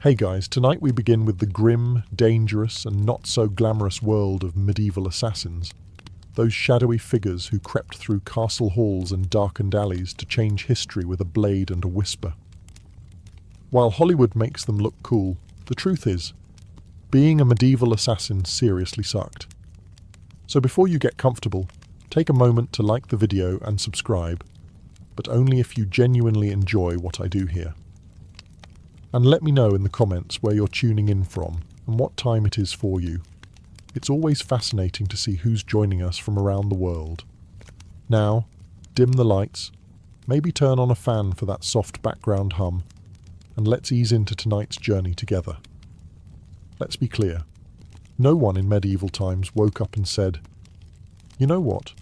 Hey guys, tonight we begin with the grim, dangerous, and not so glamorous world of medieval assassins. Those shadowy figures who crept through castle halls and darkened alleys to change history with a blade and a whisper. While Hollywood makes them look cool, the truth is, being a medieval assassin seriously sucked. So before you get comfortable, take a moment to like the video and subscribe, but only if you genuinely enjoy what I do here. And let me know in the comments where you're tuning in from and what time it is for you. It's always fascinating to see who's joining us from around the world. Now, dim the lights, maybe turn on a fan for that soft background hum, and let's ease into tonight's journey together. Let's be clear, no one in medieval times woke up and said, "You know what?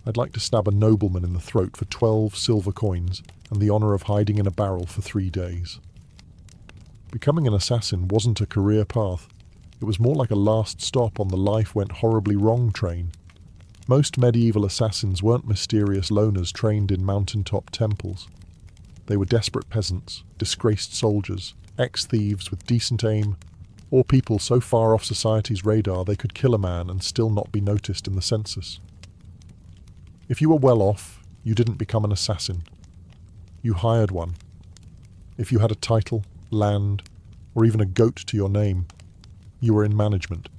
I'd like to stab a nobleman in the throat for 12 silver coins and the honour of hiding in a barrel for 3 days." Becoming an assassin wasn't a career path. It was more like a last stop on the life went horribly wrong train. Most medieval assassins weren't mysterious loners trained in mountaintop temples. They were desperate peasants, disgraced soldiers, ex-thieves with decent aim, or people so far off society's radar they could kill a man and still not be noticed in the census. If you were well off, you didn't become an assassin. You hired one. If you had a title, land, or even a goat to your name, you were in management.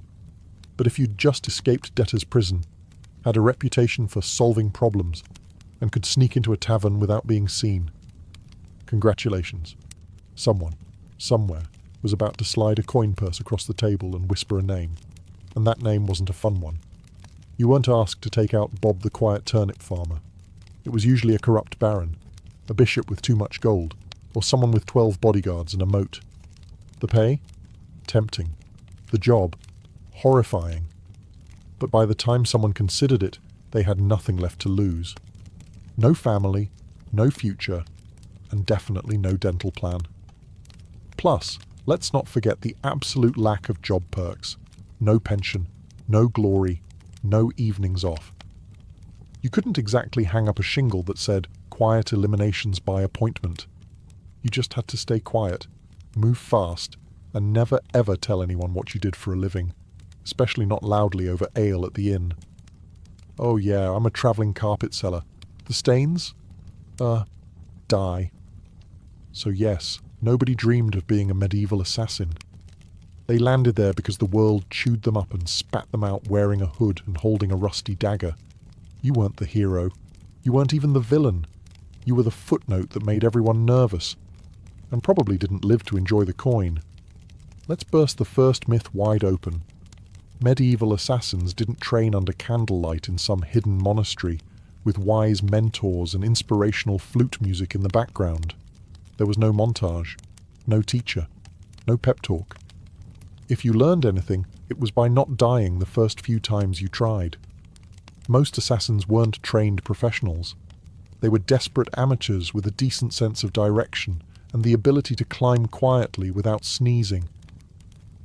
But if you'd just escaped debtor's prison, had a reputation for solving problems, and could sneak into a tavern without being seen, congratulations. Someone, somewhere, was about to slide a coin purse across the table and whisper a name, and that name wasn't a fun one. You weren't asked to take out Bob the quiet turnip farmer. It was usually a corrupt baron, a bishop with too much gold, or someone with 12 bodyguards and a moat. The pay? Tempting. The job? Horrifying. But by the time someone considered it, they had nothing left to lose. No family, no future, and definitely no dental plan. Plus, let's not forget the absolute lack of job perks. No pension, no glory, no evenings off. You couldn't exactly hang up a shingle that said, "Quiet eliminations by appointment." You just had to stay quiet, move fast, and never ever tell anyone what you did for a living, especially not loudly over ale at the inn. "Oh yeah, I'm a travelling carpet seller. The stains? Die." So yes, nobody dreamed of being a medieval assassin. They landed there because the world chewed them up and spat them out wearing a hood and holding a rusty dagger. You weren't the hero. You weren't even the villain. You were the footnote that made everyone nervous, and probably didn't live to enjoy the coin. Let's burst the first myth wide open. Medieval assassins didn't train under candlelight in some hidden monastery, with wise mentors and inspirational flute music in the background. There was no montage, no teacher, no pep talk. If you learned anything, it was by not dying the first few times you tried. Most assassins weren't trained professionals. They were desperate amateurs with a decent sense of direction and the ability to climb quietly without sneezing.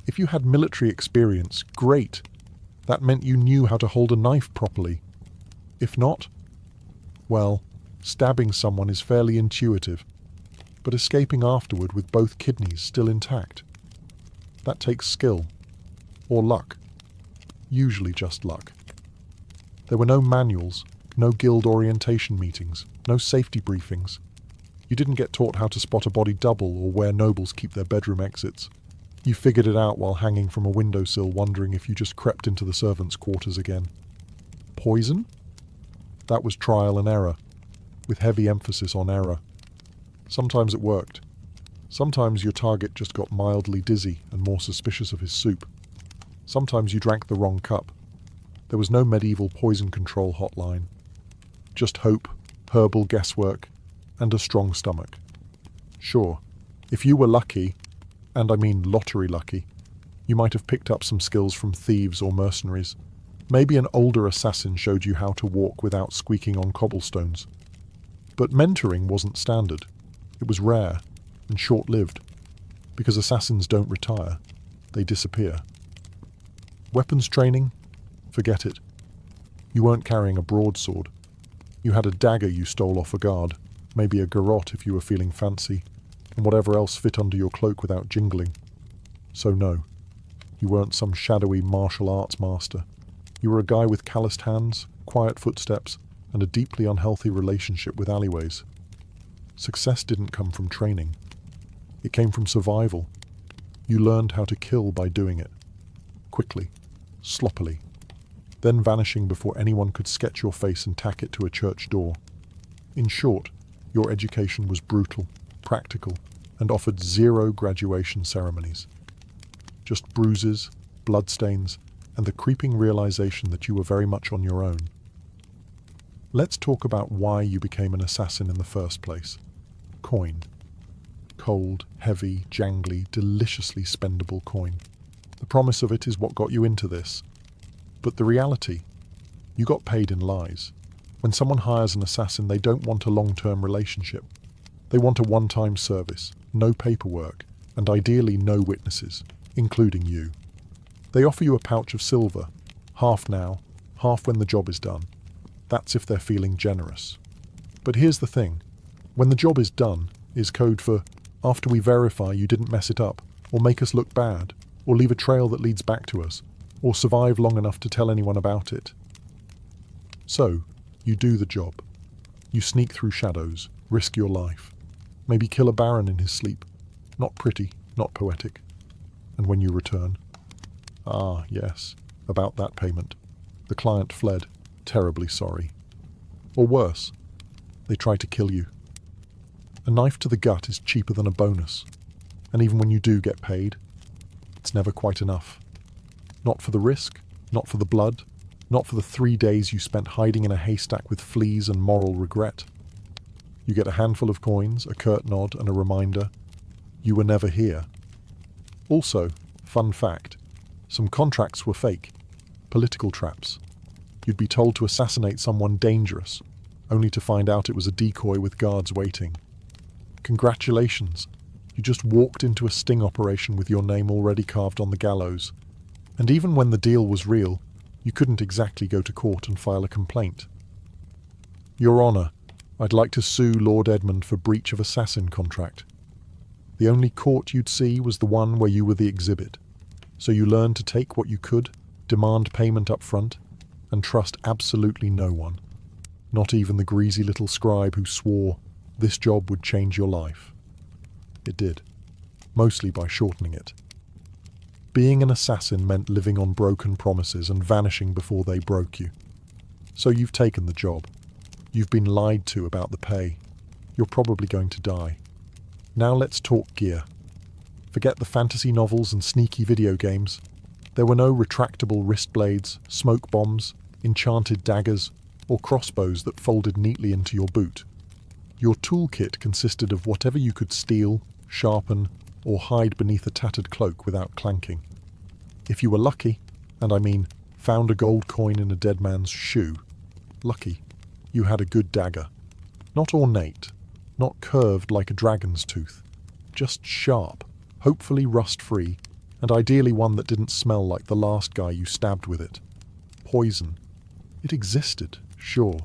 If you had military experience, great. That meant you knew how to hold a knife properly. If not, well, stabbing someone is fairly intuitive, but escaping afterward with both kidneys still intact, that takes skill. Or luck. Usually just luck. There were no manuals, no guild orientation meetings, no safety briefings. You didn't get taught how to spot a body double or where nobles keep their bedroom exits. You figured it out while hanging from a windowsill wondering if you just crept into the servants' quarters again. Poison? That was trial and error, with heavy emphasis on error. Sometimes it worked. Sometimes your target just got mildly dizzy and more suspicious of his soup. Sometimes you drank the wrong cup. There was no medieval poison control hotline. Just hope, herbal guesswork, and a strong stomach. Sure, if you were lucky, and I mean lottery lucky, you might have picked up some skills from thieves or mercenaries. Maybe an older assassin showed you how to walk without squeaking on cobblestones. But mentoring wasn't standard. It was rare and short-lived, because assassins don't retire, they disappear. Weapons training? Forget it. You weren't carrying a broadsword. You had a dagger you stole off a guard, maybe a garrote if you were feeling fancy, and whatever else fit under your cloak without jingling. So no, you weren't some shadowy martial arts master. You were a guy with calloused hands, quiet footsteps, and a deeply unhealthy relationship with alleyways. Success didn't come from training. It came from survival. You learned how to kill by doing it. Quickly, sloppily, then vanishing before anyone could sketch your face and tack it to a church door. In short, your education was brutal, practical, and offered zero graduation ceremonies. Just bruises, bloodstains, and the creeping realization that you were very much on your own. Let's talk about why you became an assassin in the first place. Coin. Cold, heavy, jangly, deliciously spendable coin. The promise of it is what got you into this. But the reality, you got paid in lies. When someone hires an assassin, they don't want a long-term relationship. They want a one-time service, no paperwork, and ideally no witnesses, including you. They offer you a pouch of silver, half now, half when the job is done. That's if they're feeling generous. But here's the thing. When the job is done is code for after we verify you didn't mess it up, or make us look bad, or leave a trail that leads back to us, or survive long enough to tell anyone about it. So, you do the job. You sneak through shadows, risk your life. Maybe kill a baron in his sleep. Not pretty, not poetic. And when you return, ah, yes, about that payment. The client fled, terribly sorry. Or worse, they try to kill you. A knife to the gut is cheaper than a bonus. And even when you do get paid, it's never quite enough. Not for the risk, not for the blood, not for the 3 days you spent hiding in a haystack with fleas and moral regret. You get a handful of coins, a curt nod, and a reminder, you were never here. Also, fun fact, some contracts were fake, political traps. You'd be told to assassinate someone dangerous, only to find out it was a decoy with guards waiting. Congratulations, you just walked into a sting operation with your name already carved on the gallows. And even when the deal was real, you couldn't exactly go to court and file a complaint. Your Honour, I'd like to sue Lord Edmund for breach of assassin contract. The only court you'd see was the one where you were the exhibit. So you learned to take what you could, demand payment up front, and trust absolutely no one. Not even the greasy little scribe who swore this job would change your life. It did, mostly by shortening it. Being an assassin meant living on broken promises and vanishing before they broke you. So you've taken the job. You've been lied to about the pay. You're probably going to die. Now let's talk gear. Forget the fantasy novels and sneaky video games. There were no retractable wrist blades, smoke bombs, enchanted daggers, or crossbows that folded neatly into your boot. Your toolkit consisted of whatever you could steal, sharpen, or hide beneath a tattered cloak without clanking. If you were lucky, and I mean found a gold coin in a dead man's shoe, lucky, you had a good dagger. Not ornate, not curved like a dragon's tooth, just sharp, hopefully rust-free, and ideally one that didn't smell like the last guy you stabbed with it. Poison. It existed, sure,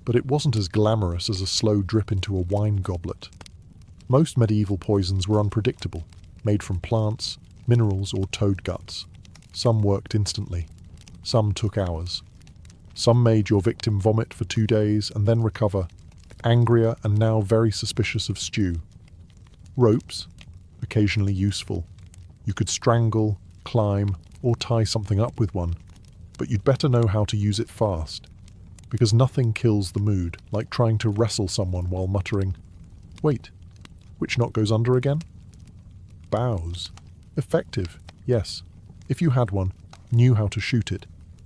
but it wasn't as glamorous as a slow drip into a wine goblet. Most medieval poisons were unpredictable, made from plants, minerals, or toad guts. Some worked instantly. Some took hours. Some made your victim vomit for 2 days and then recover, angrier and now very suspicious of stew. Ropes, occasionally useful. You could strangle, climb, or tie something up with one, but you'd better know how to use it fast, because nothing kills the mood like trying to wrestle someone while muttering, "Wait, which knot goes under again?" Bows. Effective, yes, if you had one, knew how to shoot it,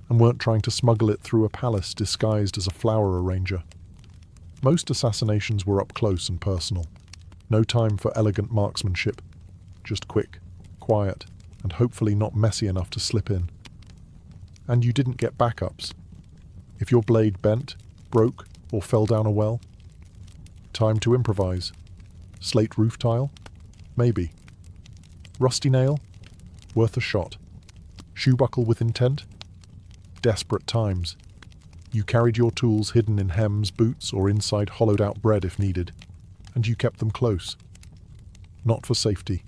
and weren't trying to smuggle it through a palace disguised as a flower arranger. Most assassinations were up close and personal. No time for elegant marksmanship. Just quick, quiet, and hopefully not messy enough to slip in. And you didn't get backups. If your blade bent, broke, or fell down a well, time to improvise. Slate roof tile? Maybe. Rusty nail? Worth a shot. Shoe buckle with intent? Desperate times. You carried your tools hidden in hems, boots, or inside hollowed-out bread if needed, and you kept them close. not for safety,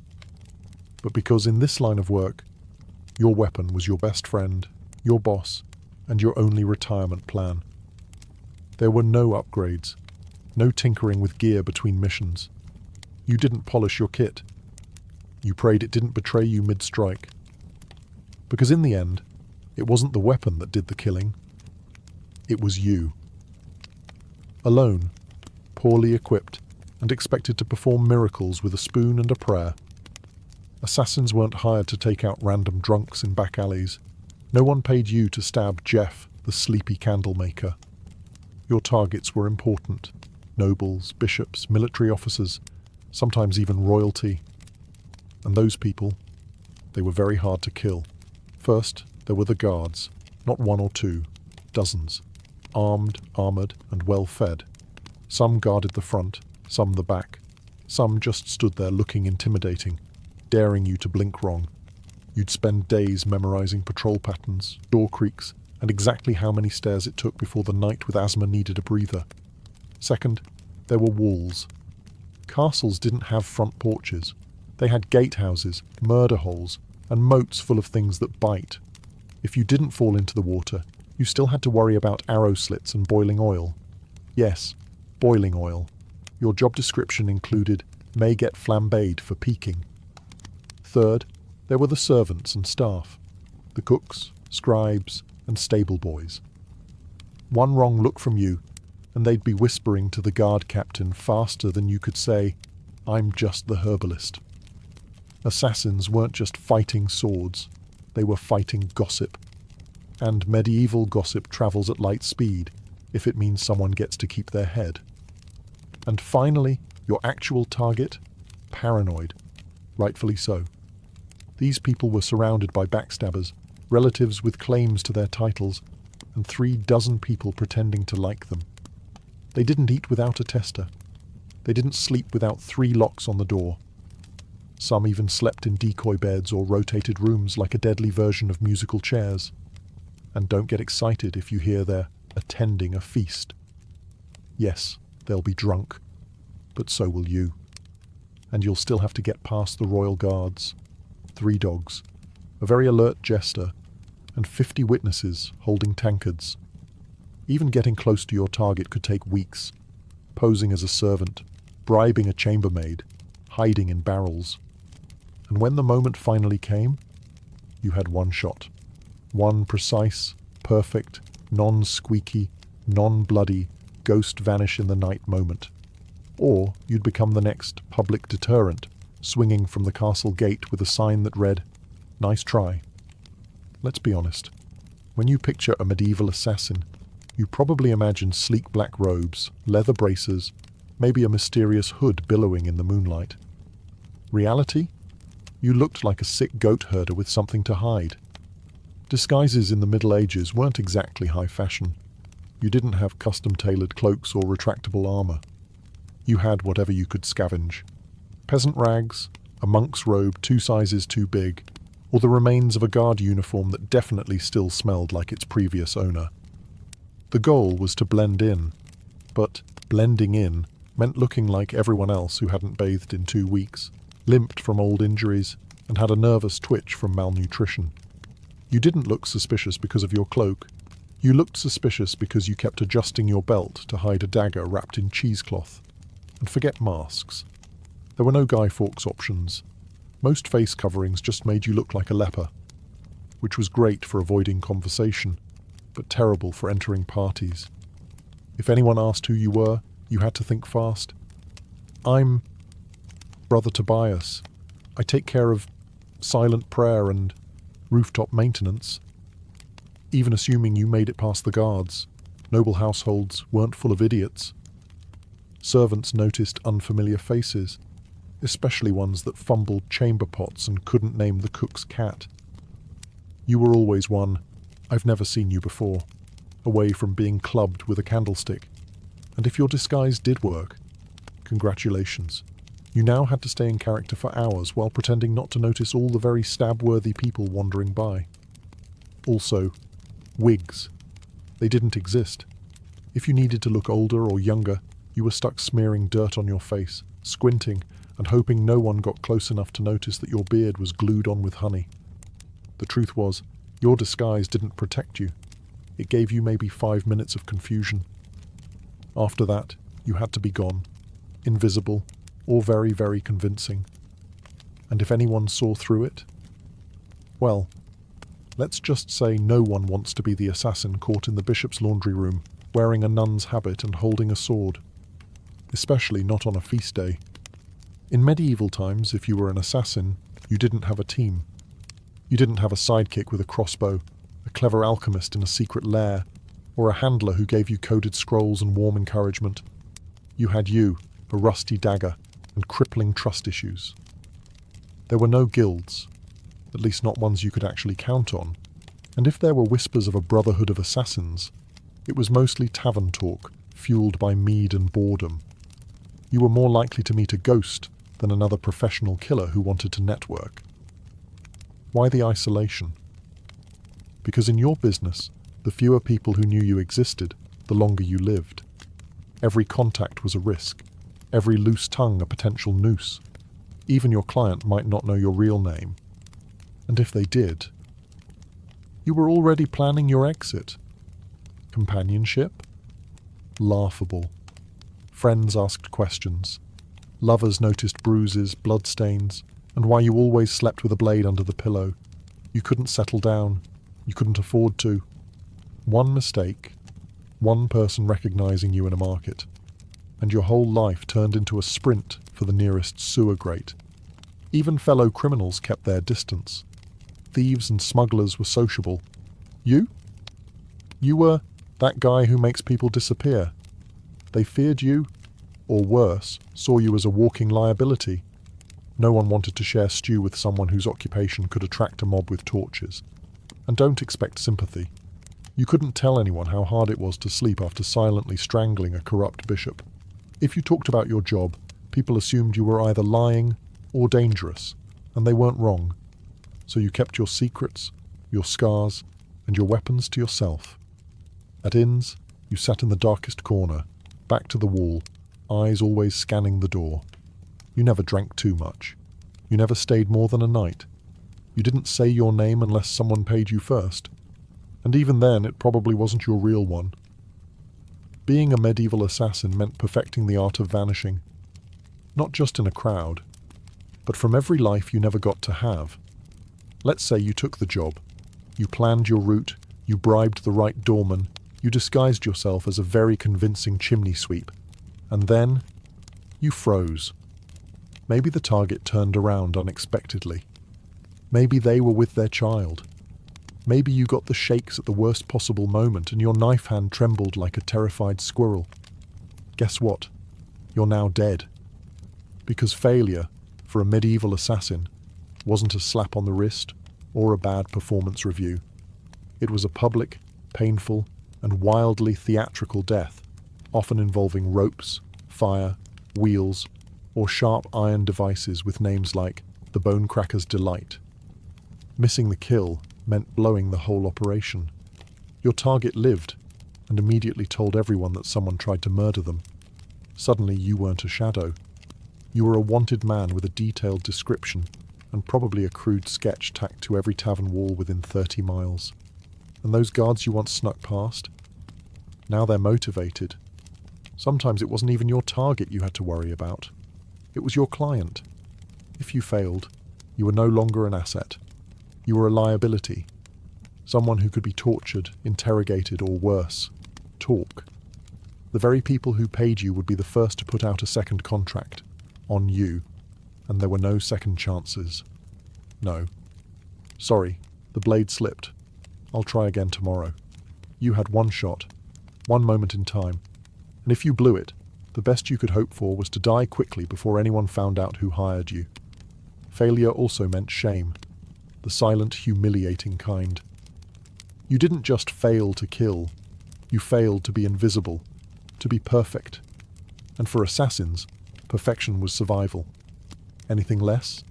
but because in this line of work, your weapon was your best friend, your boss, and your only retirement plan. There were no upgrades, no tinkering with gear between missions. You didn't polish your kit. You prayed it didn't betray you mid-strike. Because in the end, it wasn't the weapon that did the killing. It was you. Alone, poorly equipped, and expected to perform miracles with a spoon and a prayer. Assassins weren't hired to take out random drunks in back alleys. No one paid you to stab Jeff, the sleepy candle maker. Your targets were important. Nobles, bishops, military officers, sometimes even royalty. And those people, they were very hard to kill. First, there were the guards, not one or two, dozens. Armed, armoured, and well-fed. Some guarded the front, some the back. Some just stood there looking intimidating, daring you to blink wrong. You'd spend days memorising patrol patterns, door creaks, and exactly how many stairs it took before the knight with asthma needed a breather. Second, there were walls. Castles didn't have front porches. They had gatehouses, murder holes, and moats full of things that bite. If you didn't fall into the water, you still had to worry about arrow slits and boiling oil. Yes, boiling oil. Your job description included may get flambéed for peaking. Third, there were the servants and staff, the cooks, scribes, and stable boys. One wrong look from you, and they'd be whispering to the guard captain faster than you could say, "I'm just the herbalist." Assassins weren't just fighting swords, they were fighting gossip. And medieval gossip travels at light speed, if it means someone gets to keep their head. And finally, your actual target? Paranoid. Rightfully so. These people were surrounded by backstabbers, relatives with claims to their titles, and 36 people pretending to like them. They didn't eat without a tester. They didn't sleep without 3 locks on the door. Some even slept in decoy beds or rotated rooms like a deadly version of musical chairs. And don't get excited if you hear they're attending a feast. Yes, they'll be drunk, but so will you. And you'll still have to get past the royal guards, 3 dogs, a very alert jester, and 50 witnesses holding tankards. Even getting close to your target could take weeks, posing as a servant, bribing a chambermaid, hiding in barrels. And when the moment finally came, you had one shot. One precise, perfect, non-squeaky, non-bloody, ghost vanish in the night moment. Or you'd become the next public deterrent, swinging from the castle gate with a sign that read, "Nice try." Let's be honest. When you picture a medieval assassin, you probably imagine sleek black robes, leather braces, maybe a mysterious hood billowing in the moonlight. Reality? You looked like a sick goat herder with something to hide. Disguises in the Middle Ages weren't exactly high fashion. You didn't have custom-tailored cloaks or retractable armour. You had whatever you could scavenge. Peasant rags, a monk's robe 2 sizes too big, or the remains of a guard uniform that definitely still smelled like its previous owner. The goal was to blend in, but blending in meant looking like everyone else who hadn't bathed in 2 weeks, limped from old injuries, and had a nervous twitch from malnutrition. You didn't look suspicious because of your cloak. You looked suspicious because you kept adjusting your belt to hide a dagger wrapped in cheesecloth. And forget masks. There were no Guy Fawkes options. Most face coverings just made you look like a leper, which was great for avoiding conversation, but terrible for entering parties. If anyone asked who you were, you had to think fast. "I'm Brother Tobias. I take care of silent prayer and rooftop maintenance." Even assuming you made it past the guards, noble households weren't full of idiots. Servants noticed unfamiliar faces, especially ones that fumbled chamber pots and couldn't name the cook's cat. You were always one, "I've never seen you before," away from being clubbed with a candlestick. And if your disguise did work, congratulations. You now had to stay in character for hours while pretending not to notice all the very stab-worthy people wandering by. Also, wigs. They didn't exist. If you needed to look older or younger, you were stuck smearing dirt on your face, squinting, and hoping no one got close enough to notice that your beard was glued on with honey. The truth was, your disguise didn't protect you. It gave you maybe 5 minutes of confusion. After that, you had to be gone, invisible, or very, very convincing. And if anyone saw through it, well, let's just say no one wants to be the assassin caught in the bishop's laundry room, wearing a nun's habit and holding a sword. Especially not on a feast day. In medieval times, if you were an assassin, you didn't have a team. You didn't have a sidekick with a crossbow, a clever alchemist in a secret lair, or a handler who gave you coded scrolls and warm encouragement. You had you, a rusty dagger, and crippling trust issues. There were no guilds, at least not ones you could actually count on, and if there were whispers of a brotherhood of assassins, it was mostly tavern talk, fueled by mead and boredom. You were more likely to meet a ghost than another professional killer who wanted to network. Why the isolation? Because in your business, the fewer people who knew you existed, the longer you lived. Every contact was a risk, every loose tongue a potential noose. Even your client might not know your real name. And if they did, you were already planning your exit. Companionship? Laughable. Friends asked questions. Lovers noticed bruises, bloodstains, and why you always slept with a blade under the pillow. You couldn't settle down. You couldn't afford to. One mistake, one person recognizing you in a market, and your whole life turned into a sprint for the nearest sewer grate. Even fellow criminals kept their distance. Thieves and smugglers were sociable. You? You were that guy who makes people disappear. They feared you, or worse, saw you as a walking liability. No one wanted to share stew with someone whose occupation could attract a mob with torches. And don't expect sympathy. You couldn't tell anyone how hard it was to sleep after silently strangling a corrupt bishop. If you talked about your job, people assumed you were either lying or dangerous, and they weren't wrong. So you kept your secrets, your scars, and your weapons to yourself. At inns, you sat in the darkest corner, back to the wall, eyes always scanning the door. You never drank too much. You never stayed more than a night. You didn't say your name unless someone paid you first. And even then, it probably wasn't your real one. Being a medieval assassin meant perfecting the art of vanishing. Not just in a crowd, but from every life you never got to have. Let's say you took the job. You planned your route, you bribed the right doorman, you disguised yourself as a very convincing chimney sweep. And then, you froze. Maybe the target turned around unexpectedly. Maybe they were with their child. Maybe you got the shakes at the worst possible moment and your knife hand trembled like a terrified squirrel. Guess what? You're now dead. Because failure, for a medieval assassin, wasn't a slap on the wrist or a bad performance review. It was a public, painful, and wildly theatrical death, often involving ropes, fire, wheels, or sharp iron devices with names like the Bonecracker's Delight. Missing the kill meant blowing the whole operation. Your target lived, and immediately told everyone that someone tried to murder them. Suddenly you weren't a shadow. You were a wanted man with a detailed description, and probably a crude sketch tacked to every tavern wall within 30 miles. And those guards you once snuck past? Now they're motivated. Sometimes it wasn't even your target you had to worry about. It was your client. If you failed, you were no longer an asset. You were a liability. Someone who could be tortured, interrogated, or worse, talk. The very people who paid you would be the first to put out a second contract, on you, and there were no second chances. No. Sorry, the blade slipped. I'll try again tomorrow. You had one shot, one moment in time, and if you blew it, the best you could hope for was to die quickly before anyone found out who hired you. Failure also meant shame, the silent, humiliating kind. You didn't just fail to kill, you failed to be invisible, to be perfect. And for assassins, perfection was survival. Anything less?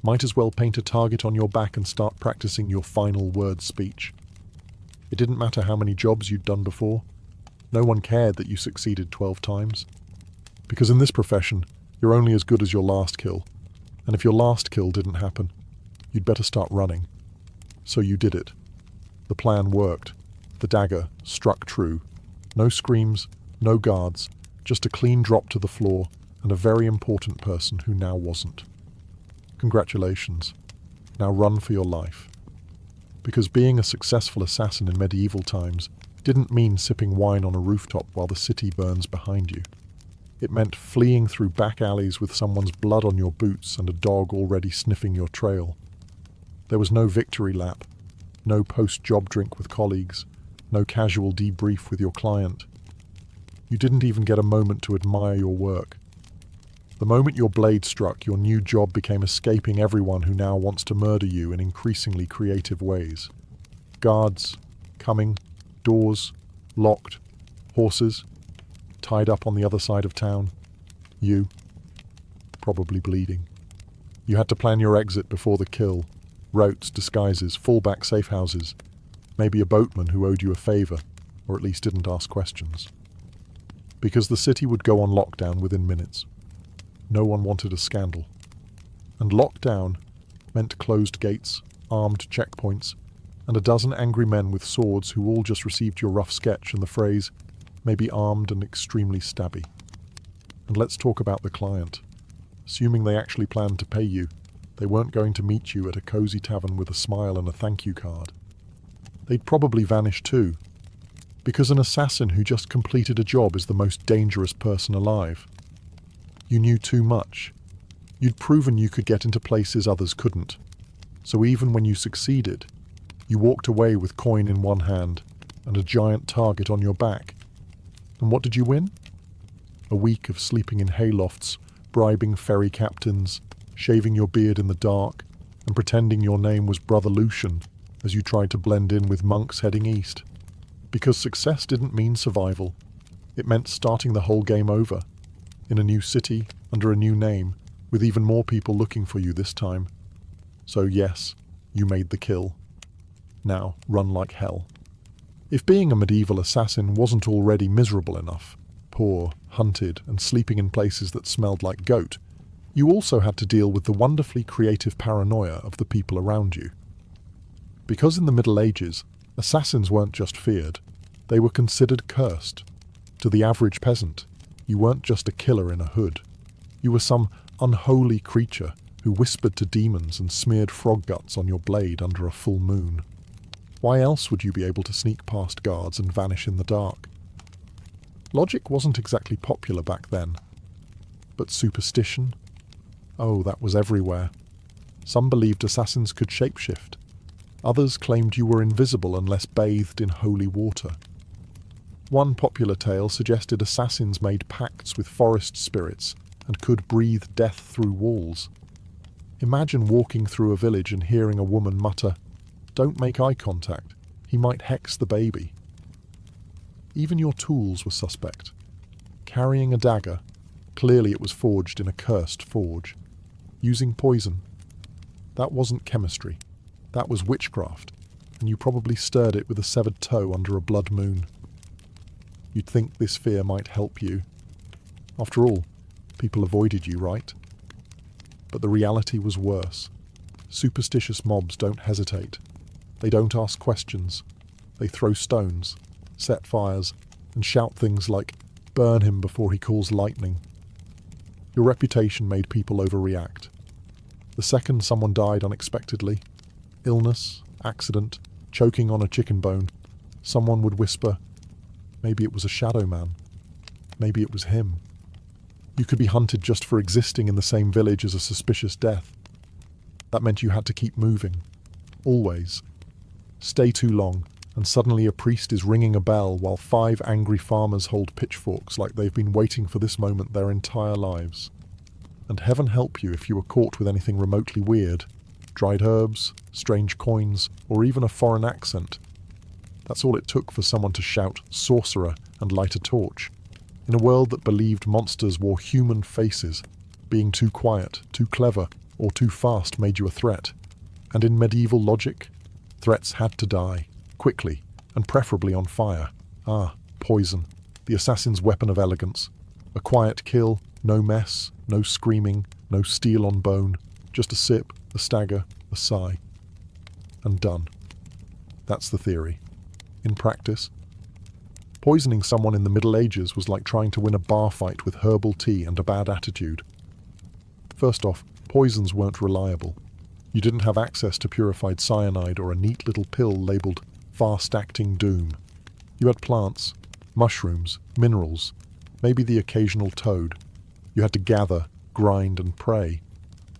Might as well paint a target on your back and start practicing your final word speech. It didn't matter how many jobs you'd done before. No one cared that you succeeded 12 times. Because in this profession, You're only as good as your last kill. And if your last kill didn't happen, you'd better start running. So you did it. The plan worked. The dagger struck true. No screams, no guards, just a clean drop to the floor and a very important person who now wasn't. Congratulations. Now run for your life. Because being a successful assassin in medieval times didn't mean sipping wine on a rooftop while the city burns behind you. It meant fleeing through back alleys with someone's blood on your boots and a dog already sniffing your trail. There was no victory lap, no post-job drink with colleagues, no casual debrief with your client. You didn't even get a moment to admire your work. The moment your blade struck, your new job became escaping everyone who now wants to murder you in increasingly creative ways. Guards, coming, doors, locked, horses, tied up on the other side of town. You, probably bleeding. You had to plan your exit before the kill. Routes, disguises, fallback safe houses. Maybe a boatman who owed you a favor, or at least didn't ask questions. Because the city would go on lockdown within minutes. No one wanted a scandal. And lockdown meant closed gates, armed checkpoints, and a dozen angry men with swords who all just received your rough sketch and the phrase, maybe armed and extremely stabby. And let's talk about the client. Assuming they actually planned to pay you, they weren't going to meet you at a cozy tavern with a smile and a thank you card. They'd probably vanish too, because an assassin who just completed a job is the most dangerous person alive. You knew too much. You'd proven you could get into places others couldn't. So even when you succeeded, you walked away with coin in one hand and a giant target on your back. And what did you win? A week of sleeping in haylofts, bribing ferry captains, shaving your beard in the dark, and pretending your name was Brother Lucian as you tried to blend in with monks heading east. Because success didn't mean survival. It meant starting the whole game over. In a new city, under a new name, with even more people looking for you this time. So yes, you made the kill. Now run like hell. If being a medieval assassin wasn't already miserable enough, poor, hunted, and sleeping in places that smelled like goat, you also had to deal with the wonderfully creative paranoia of the people around you. Because in the Middle Ages, assassins weren't just feared, they were considered cursed. To the average peasant, you weren't just a killer in a hood. You were some unholy creature who whispered to demons and smeared frog guts on your blade under a full moon. Why else would you be able to sneak past guards and vanish in the dark? Logic wasn't exactly popular back then. But superstition? Oh, that was everywhere. Some believed assassins could shapeshift. Others claimed you were invisible unless bathed in holy water. One popular tale suggested assassins made pacts with forest spirits and could breathe death through walls. Imagine walking through a village and hearing a woman mutter, "Don't make eye contact, he might hex the baby." Even your tools were suspect. Carrying a dagger, clearly it was forged in a cursed forge. Using poison, that wasn't chemistry, that was witchcraft, and you probably stirred it with a severed toe under a blood moon. You'd think this fear might help you. After all, people avoided you, right? But the reality was worse. Superstitious mobs don't hesitate. They don't ask questions. They throw stones, set fires, and shout things like, "Burn him before he calls lightning." Your reputation made people overreact. The second someone died unexpectedly, illness, accident, choking on a chicken bone, someone would whisper, maybe it was a shadow man. Maybe it was him. You could be hunted just for existing in the same village as a suspicious death. That meant you had to keep moving. Always. Stay too long, and suddenly a priest is ringing a bell while 5 angry farmers hold pitchforks like they've been waiting for this moment their entire lives. And heaven help you if you were caught with anything remotely weird. Dried herbs, strange coins, or even a foreign accent. That's all it took for someone to shout "sorcerer" and light a torch. In a world that believed monsters wore human faces, being too quiet, too clever, or too fast made you a threat. And in medieval logic, threats had to die, quickly, and preferably on fire. Poison, the assassin's weapon of elegance. A quiet kill, No mess, no screaming, no steel on bone, just a sip, a stagger, a sigh. And done. That's the theory. In practice, poisoning someone in the Middle Ages was like trying to win a bar fight with herbal tea and a bad attitude. First off, poisons weren't reliable. You didn't have access to purified cyanide or a neat little pill labelled fast-acting doom. You had plants, mushrooms, minerals, maybe the occasional toad. You had to gather, grind and pray.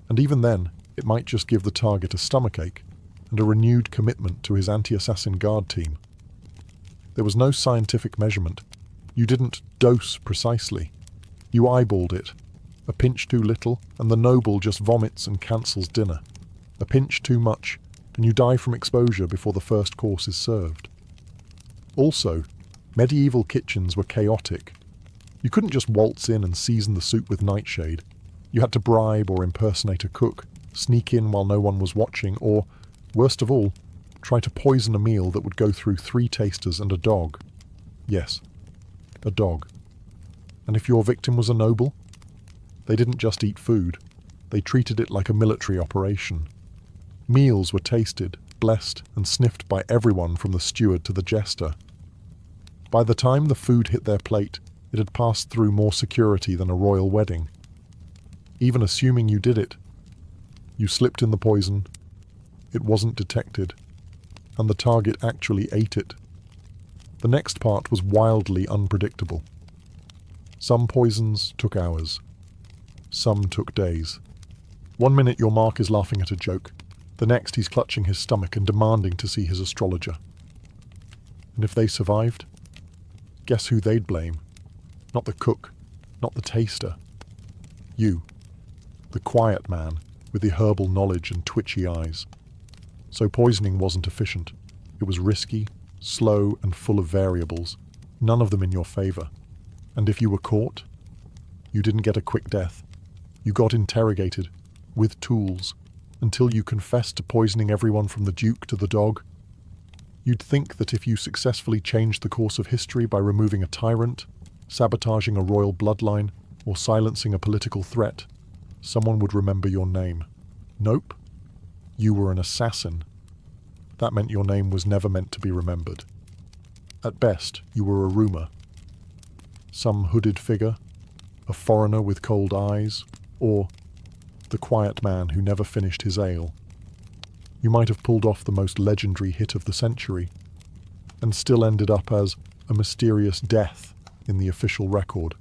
And even then, it might just give the target a stomachache and a renewed commitment to his anti-assassin guard team. There was no scientific measurement. You didn't dose precisely. You eyeballed it. A pinch too little, and the noble just vomits and cancels dinner. A pinch too much, and you die from exposure before the first course is served. Also, medieval kitchens were chaotic. You couldn't just waltz in and season the soup with nightshade. You had to bribe or impersonate a cook, sneak in while no one was watching, or, worst of all, try to poison a meal that would go through 3 tasters and a dog. Yes, a dog. And if your victim was a noble, they didn't just eat food. They treated it like a military operation. Meals were tasted, blessed, and sniffed by everyone from the steward to the jester. By the time the food hit their plate, it had passed through more security than a royal wedding. Even assuming you did it, you slipped in the poison, it wasn't detected, and the target actually ate it. The next part was wildly unpredictable. Some poisons took hours. Some took days. 1 minute your mark is laughing at a joke, the next he's clutching his stomach and demanding to see his astrologer. And if they survived, guess who they'd blame? Not the cook, not the taster. You, the quiet man with the herbal knowledge and twitchy eyes. So poisoning wasn't efficient. It was risky, slow, and full of variables, none of them in your favor. And if you were caught, you didn't get a quick death. You got interrogated, with tools, until you confessed to poisoning everyone from the Duke to the dog. You'd think that if you successfully changed the course of history by removing a tyrant, sabotaging a royal bloodline, or silencing a political threat, someone would remember your name. Nope. You were an assassin. That meant your name was never meant to be remembered. At best, you were a rumor. Some hooded figure, a foreigner with cold eyes, or the quiet man who never finished his ale. You might have pulled off the most legendary hit of the century, and still ended up as a mysterious death in the official record.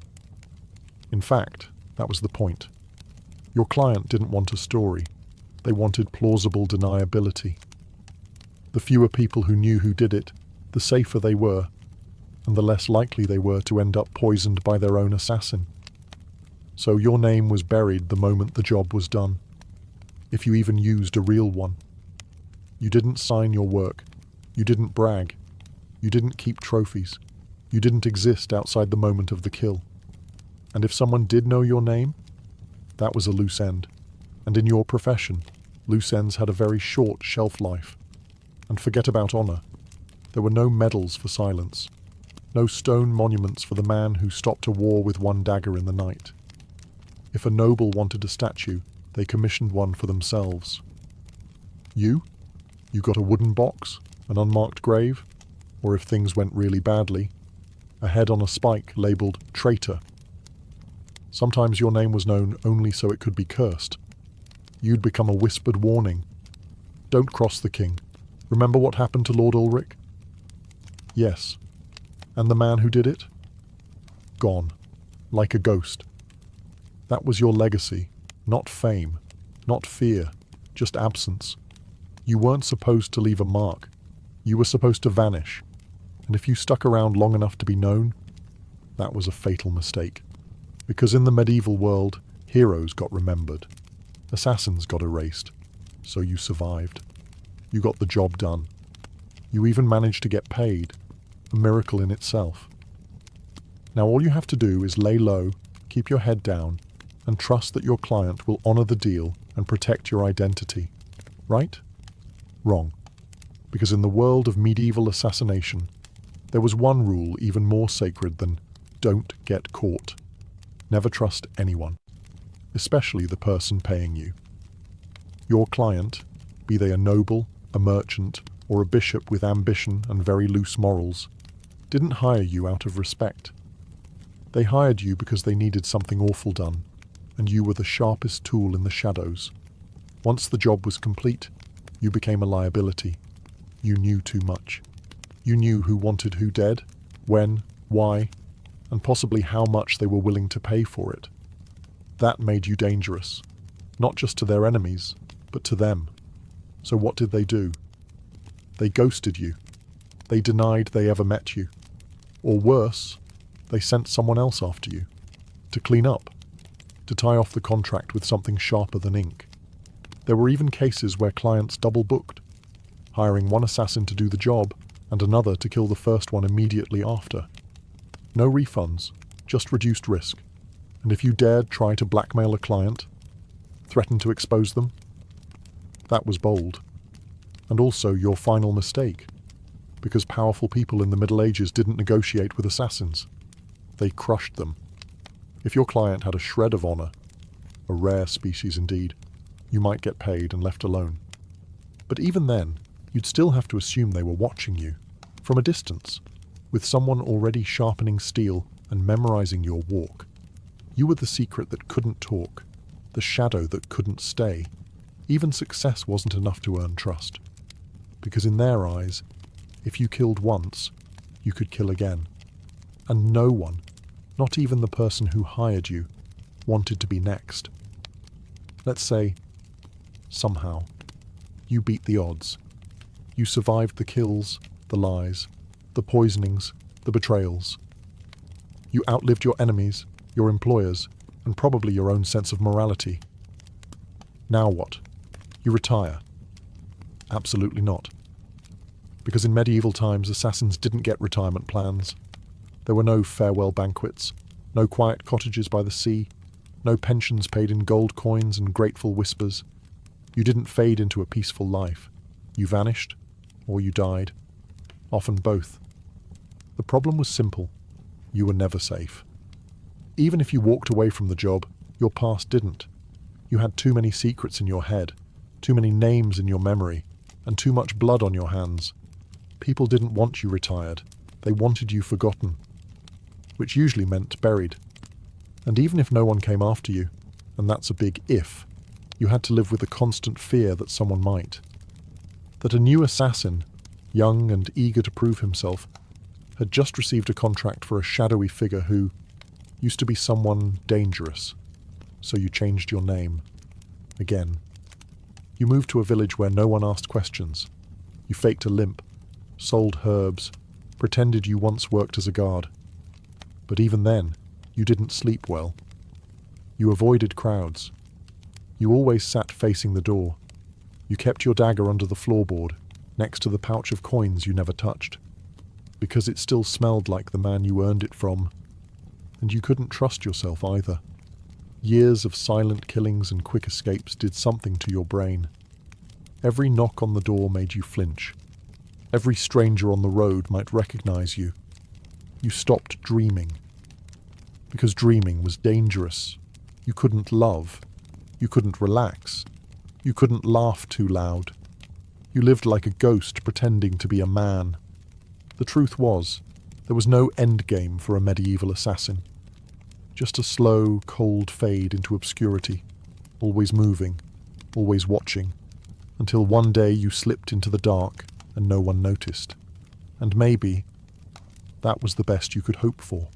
In fact, that was the point. Your client didn't want a story. They wanted plausible deniability. The fewer people who knew who did it, the safer they were, and the less likely they were to end up poisoned by their own assassin. So your name was buried the moment the job was done, if you even used a real one. You didn't sign your work. You didn't brag. You didn't keep trophies. You didn't exist outside the moment of the kill. And if someone did know your name, that was a loose end. And in your profession, loose ends had a very short shelf life. And forget about honor. There were no medals for silence. No stone monuments for the man who stopped a war with one dagger in the night. If a noble wanted a statue, they commissioned one for themselves. You got a wooden box, an unmarked grave, or if things went really badly, a head on a spike labelled traitor. Sometimes your name was known only so it could be cursed. You'd become a whispered warning. Don't cross the king. Remember what happened to Lord Ulrich? Yes. And the man who did it? Gone. Like a ghost. That was your legacy. Not fame. Not fear. Just absence. You weren't supposed to leave a mark. You were supposed to vanish. And if you stuck around long enough to be known, that was a fatal mistake. Because in the medieval world, heroes got remembered. Assassins got erased. So you survived. You got the job done. You even managed to get paid. A miracle in itself. Now all you have to do is lay low, keep your head down, and trust that your client will honor the deal and protect your identity. Right? Wrong. Because in the world of medieval assassination, there was one rule even more sacred than don't get caught. Never trust anyone, especially the person paying you. Your client, be they a noble, a merchant, or a bishop with ambition and very loose morals, didn't hire you out of respect. They hired you because they needed something awful done, and you were the sharpest tool in the shadows. Once the job was complete, you became a liability. You knew too much. You knew who wanted who dead, when, why, and possibly how much they were willing to pay for it. That made you dangerous, not just to their enemies, but to them. So what did they do? They ghosted you. They denied they ever met you. Or worse, they sent someone else after you, to clean up, to tie off the contract with something sharper than ink. There were even cases where clients double-booked, hiring one assassin to do the job and another to kill the first one immediately after. No refunds, just reduced risk. And if you dared try to blackmail a client, threaten to expose them, that was bold. And also your final mistake, because powerful people in the Middle Ages didn't negotiate with assassins. They crushed them. If your client had a shred of honor, a rare species indeed, you might get paid and left alone. But even then, you'd still have to assume they were watching you, from a distance, with someone already sharpening steel and memorizing your walk. You were the secret that couldn't talk, the shadow that couldn't stay. Even success wasn't enough to earn trust. Because in their eyes, if you killed once, you could kill again. And no one, not even the person who hired you, wanted to be next. Let's say, somehow, you beat the odds. You survived the kills, the lies, the poisonings, the betrayals. You outlived your enemies, your employers, and probably your own sense of morality. Now what? You retire? Absolutely not. Because in medieval times, assassins didn't get retirement plans. There were no farewell banquets, no quiet cottages by the sea, no pensions paid in gold coins and grateful whispers. You didn't fade into a peaceful life. You vanished, or you died. Often both. The problem was simple. You were never safe. Even if you walked away from the job, your past didn't. You had too many secrets in your head, too many names in your memory, and too much blood on your hands. People didn't want you retired. They wanted you forgotten, which usually meant buried. And even if no one came after you, and that's a big if, you had to live with the constant fear that someone might. That a new assassin, young and eager to prove himself, had just received a contract for a shadowy figure who used to be someone dangerous. So you changed your name. Again. You moved to a village where no one asked questions. You faked a limp, sold herbs, pretended you once worked as a guard. But even then, you didn't sleep well. You avoided crowds. You always sat facing the door. You kept your dagger under the floorboard, next to the pouch of coins you never touched, because it still smelled like the man you earned it from, and you couldn't trust yourself either. Years of silent killings and quick escapes did something to your brain. Every knock on the door made you flinch. Every stranger on the road might recognize you. You stopped dreaming. Because dreaming was dangerous. You couldn't love. You couldn't relax. You couldn't laugh too loud. You lived like a ghost pretending to be a man. The truth was, there was no end game for a medieval assassin. Just a slow, cold fade into obscurity, always moving, always watching, until one day you slipped into the dark and no one noticed. And maybe that was the best you could hope for.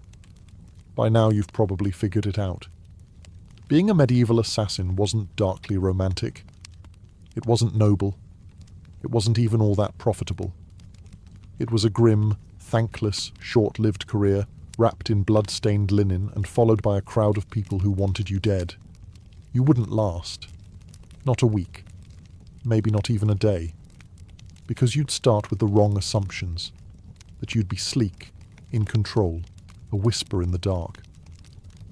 By now you've probably figured it out. Being a medieval assassin wasn't darkly romantic. It wasn't noble. It wasn't even all that profitable. It was a grim, thankless, short-lived career, wrapped in blood-stained linen and followed by a crowd of people who wanted you dead. You wouldn't last. Not a week. Maybe not even a day. Because you'd start with the wrong assumptions. That you'd be sleek, in control, a whisper in the dark.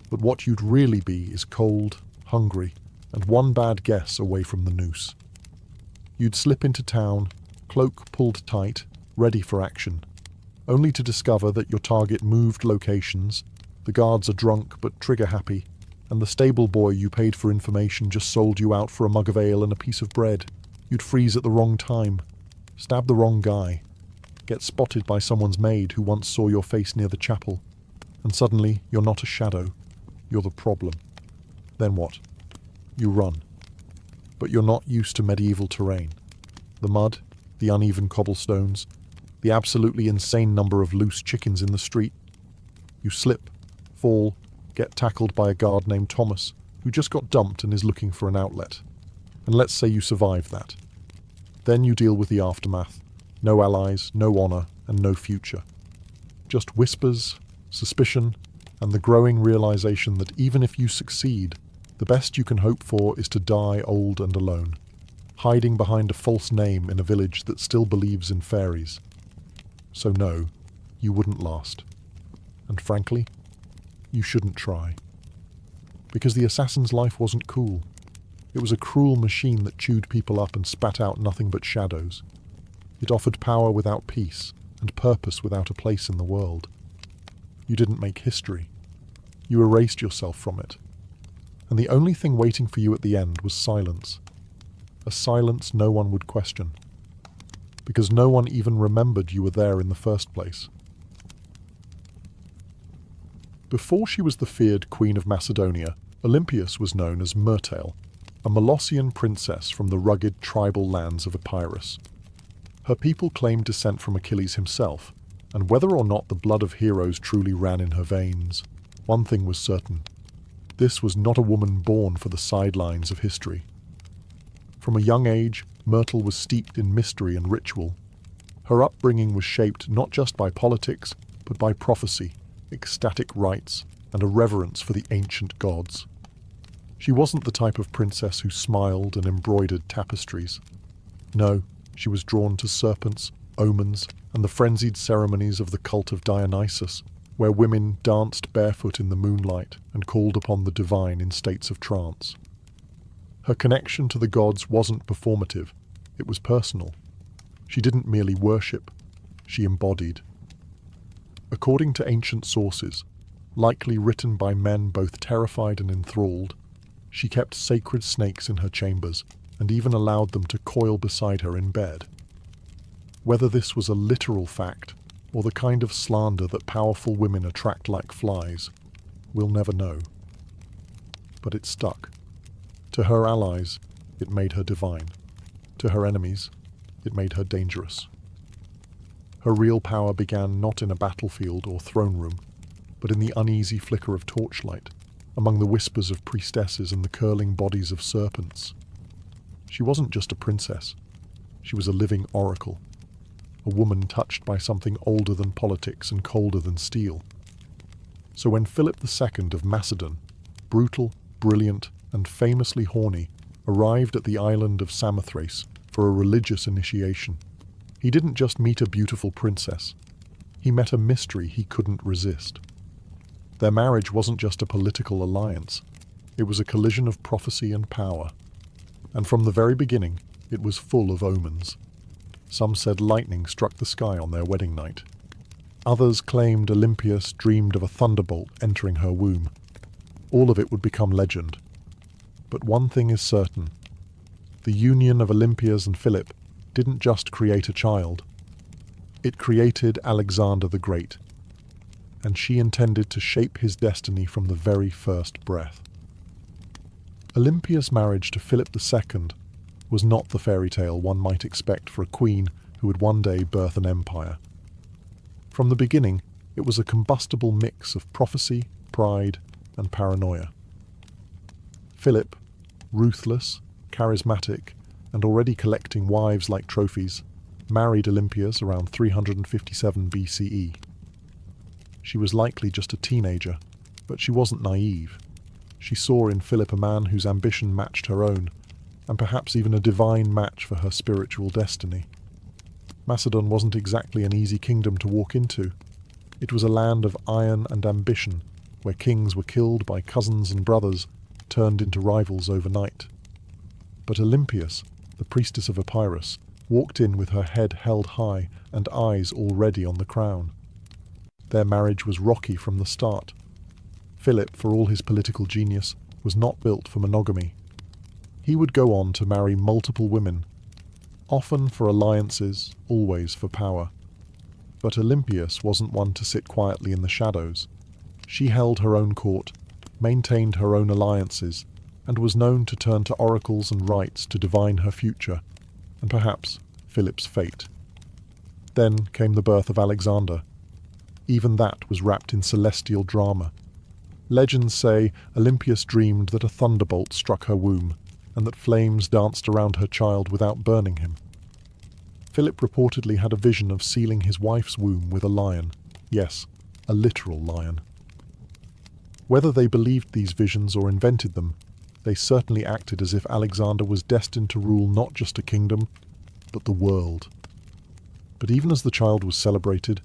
But what you'd really be is cold, hungry, and one bad guess away from the noose. You'd slip into town, cloak pulled tight, ready for action, only to discover that your target moved locations, The guards are drunk but trigger-happy, and the stable boy you paid for information just sold you out for a mug of ale and a piece of bread. You'd freeze at the wrong time, stab the wrong guy, get spotted by someone's maid who once saw your face near the chapel, and suddenly you're not a shadow, you're the problem. Then what? You run. But you're not used to medieval terrain. The mud, the uneven cobblestones, the absolutely insane number of loose chickens in the street. You slip, fall, get tackled by a guard named Thomas, who just got dumped and is looking for an outlet. And let's say you survive that. Then you deal with the aftermath. No allies, no honor, and no future. Just whispers, suspicion, and the growing realization that even if you succeed, the best you can hope for is to die old and alone, hiding behind a false name in a village that still believes in fairies. So no, you wouldn't last. And frankly, you shouldn't try. Because the assassin's life wasn't cool. It was a cruel machine that chewed people up and spat out nothing but shadows. It offered power without peace, and purpose without a place in the world. You didn't make history. You erased yourself from it. And the only thing waiting for you at the end was silence. A silence no one would question. Because no one even remembered you were there in the first place. Before she was the feared Queen of Macedonia, Olympias was known as Myrtale, a Molossian princess from the rugged tribal lands of Epirus. Her people claimed descent from Achilles himself, and whether or not the blood of heroes truly ran in her veins, one thing was certain. This was not a woman born for the sidelines of history. From a young age, Myrtle was steeped in mystery and ritual. Her upbringing was shaped not just by politics, but by prophecy, ecstatic rites, and a reverence for the ancient gods. She wasn't the type of princess who smiled and embroidered tapestries. No, she was drawn to serpents, omens, and the frenzied ceremonies of the cult of Dionysus, where women danced barefoot in the moonlight and called upon the divine in states of trance. Her connection to the gods wasn't performative, it was personal. She didn't merely worship, she embodied. According to ancient sources, likely written by men both terrified and enthralled, she kept sacred snakes in her chambers and even allowed them to coil beside her in bed. Whether this was a literal fact or the kind of slander that powerful women attract like flies, we'll never know. But it stuck. To her allies, it made her divine. To her enemies, it made her dangerous. Her real power began not in a battlefield or throne room, but in the uneasy flicker of torchlight, among the whispers of priestesses and the curling bodies of serpents. She wasn't just a princess. She was a living oracle, a woman touched by something older than politics and colder than steel. So when Philip II of Macedon, brutal, brilliant, and famously horny, arrived at the island of Samothrace for a religious initiation, he didn't just meet a beautiful princess. He met a mystery he couldn't resist. Their marriage wasn't just a political alliance. It was a collision of prophecy and power. And from the very beginning, it was full of omens. Some said lightning struck the sky on their wedding night. Others claimed Olympias dreamed of a thunderbolt entering her womb. All of it would become legend. But one thing is certain. The union of Olympias and Philip didn't just create a child. It created Alexander the Great, and she intended to shape his destiny from the very first breath. Olympia's marriage to Philip II was not the fairy tale one might expect for a queen who would one day birth an empire. From the beginning, it was a combustible mix of prophecy, pride, and paranoia. Philip, ruthless, charismatic, and already collecting wives like trophies, married Olympias around 357 BCE. She was likely just a teenager, but she wasn't naive. She saw in Philip a man whose ambition matched her own, and perhaps even a divine match for her spiritual destiny. Macedon wasn't exactly an easy kingdom to walk into. It was a land of iron and ambition, where kings were killed by cousins and brothers, turned into rivals overnight. But Olympias, the priestess of Epirus, walked in with her head held high and eyes already on the crown. Their marriage was rocky from the start. Philip, for all his political genius, was not built for monogamy. He would go on to marry multiple women, often for alliances, always for power. But Olympias wasn't one to sit quietly in the shadows. She held her own court, maintained her own alliances, and was known to turn to oracles and rites to divine her future, and perhaps Philip's fate. Then came the birth of Alexander. Even that was wrapped in celestial drama. Legends say Olympias dreamed that a thunderbolt struck her womb, and that flames danced around her child without burning him. Philip reportedly had a vision of sealing his wife's womb with a lion. Yes, a literal lion. Whether they believed these visions or invented them, they certainly acted as if Alexander was destined to rule not just a kingdom, but the world. But even as the child was celebrated,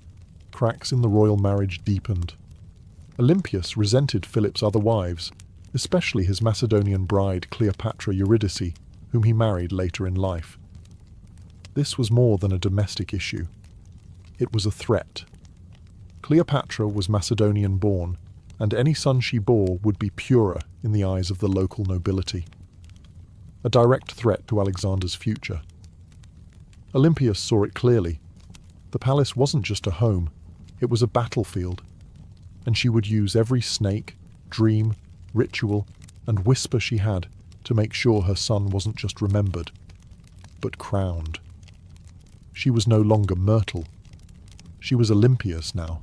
cracks in the royal marriage deepened. Olympias resented Philip's other wives, especially his Macedonian bride Cleopatra Eurydice, whom he married later in life. This was more than a domestic issue. It was a threat. Cleopatra was Macedonian-born, and any son she bore would be purer in the eyes of the local nobility. A direct threat to Alexander's future. Olympias saw it clearly. The palace wasn't just a home, it was a battlefield, and she would use every snake, dream, ritual, and whisper she had to make sure her son wasn't just remembered, but crowned. She was no longer Myrtle. She was Olympias now,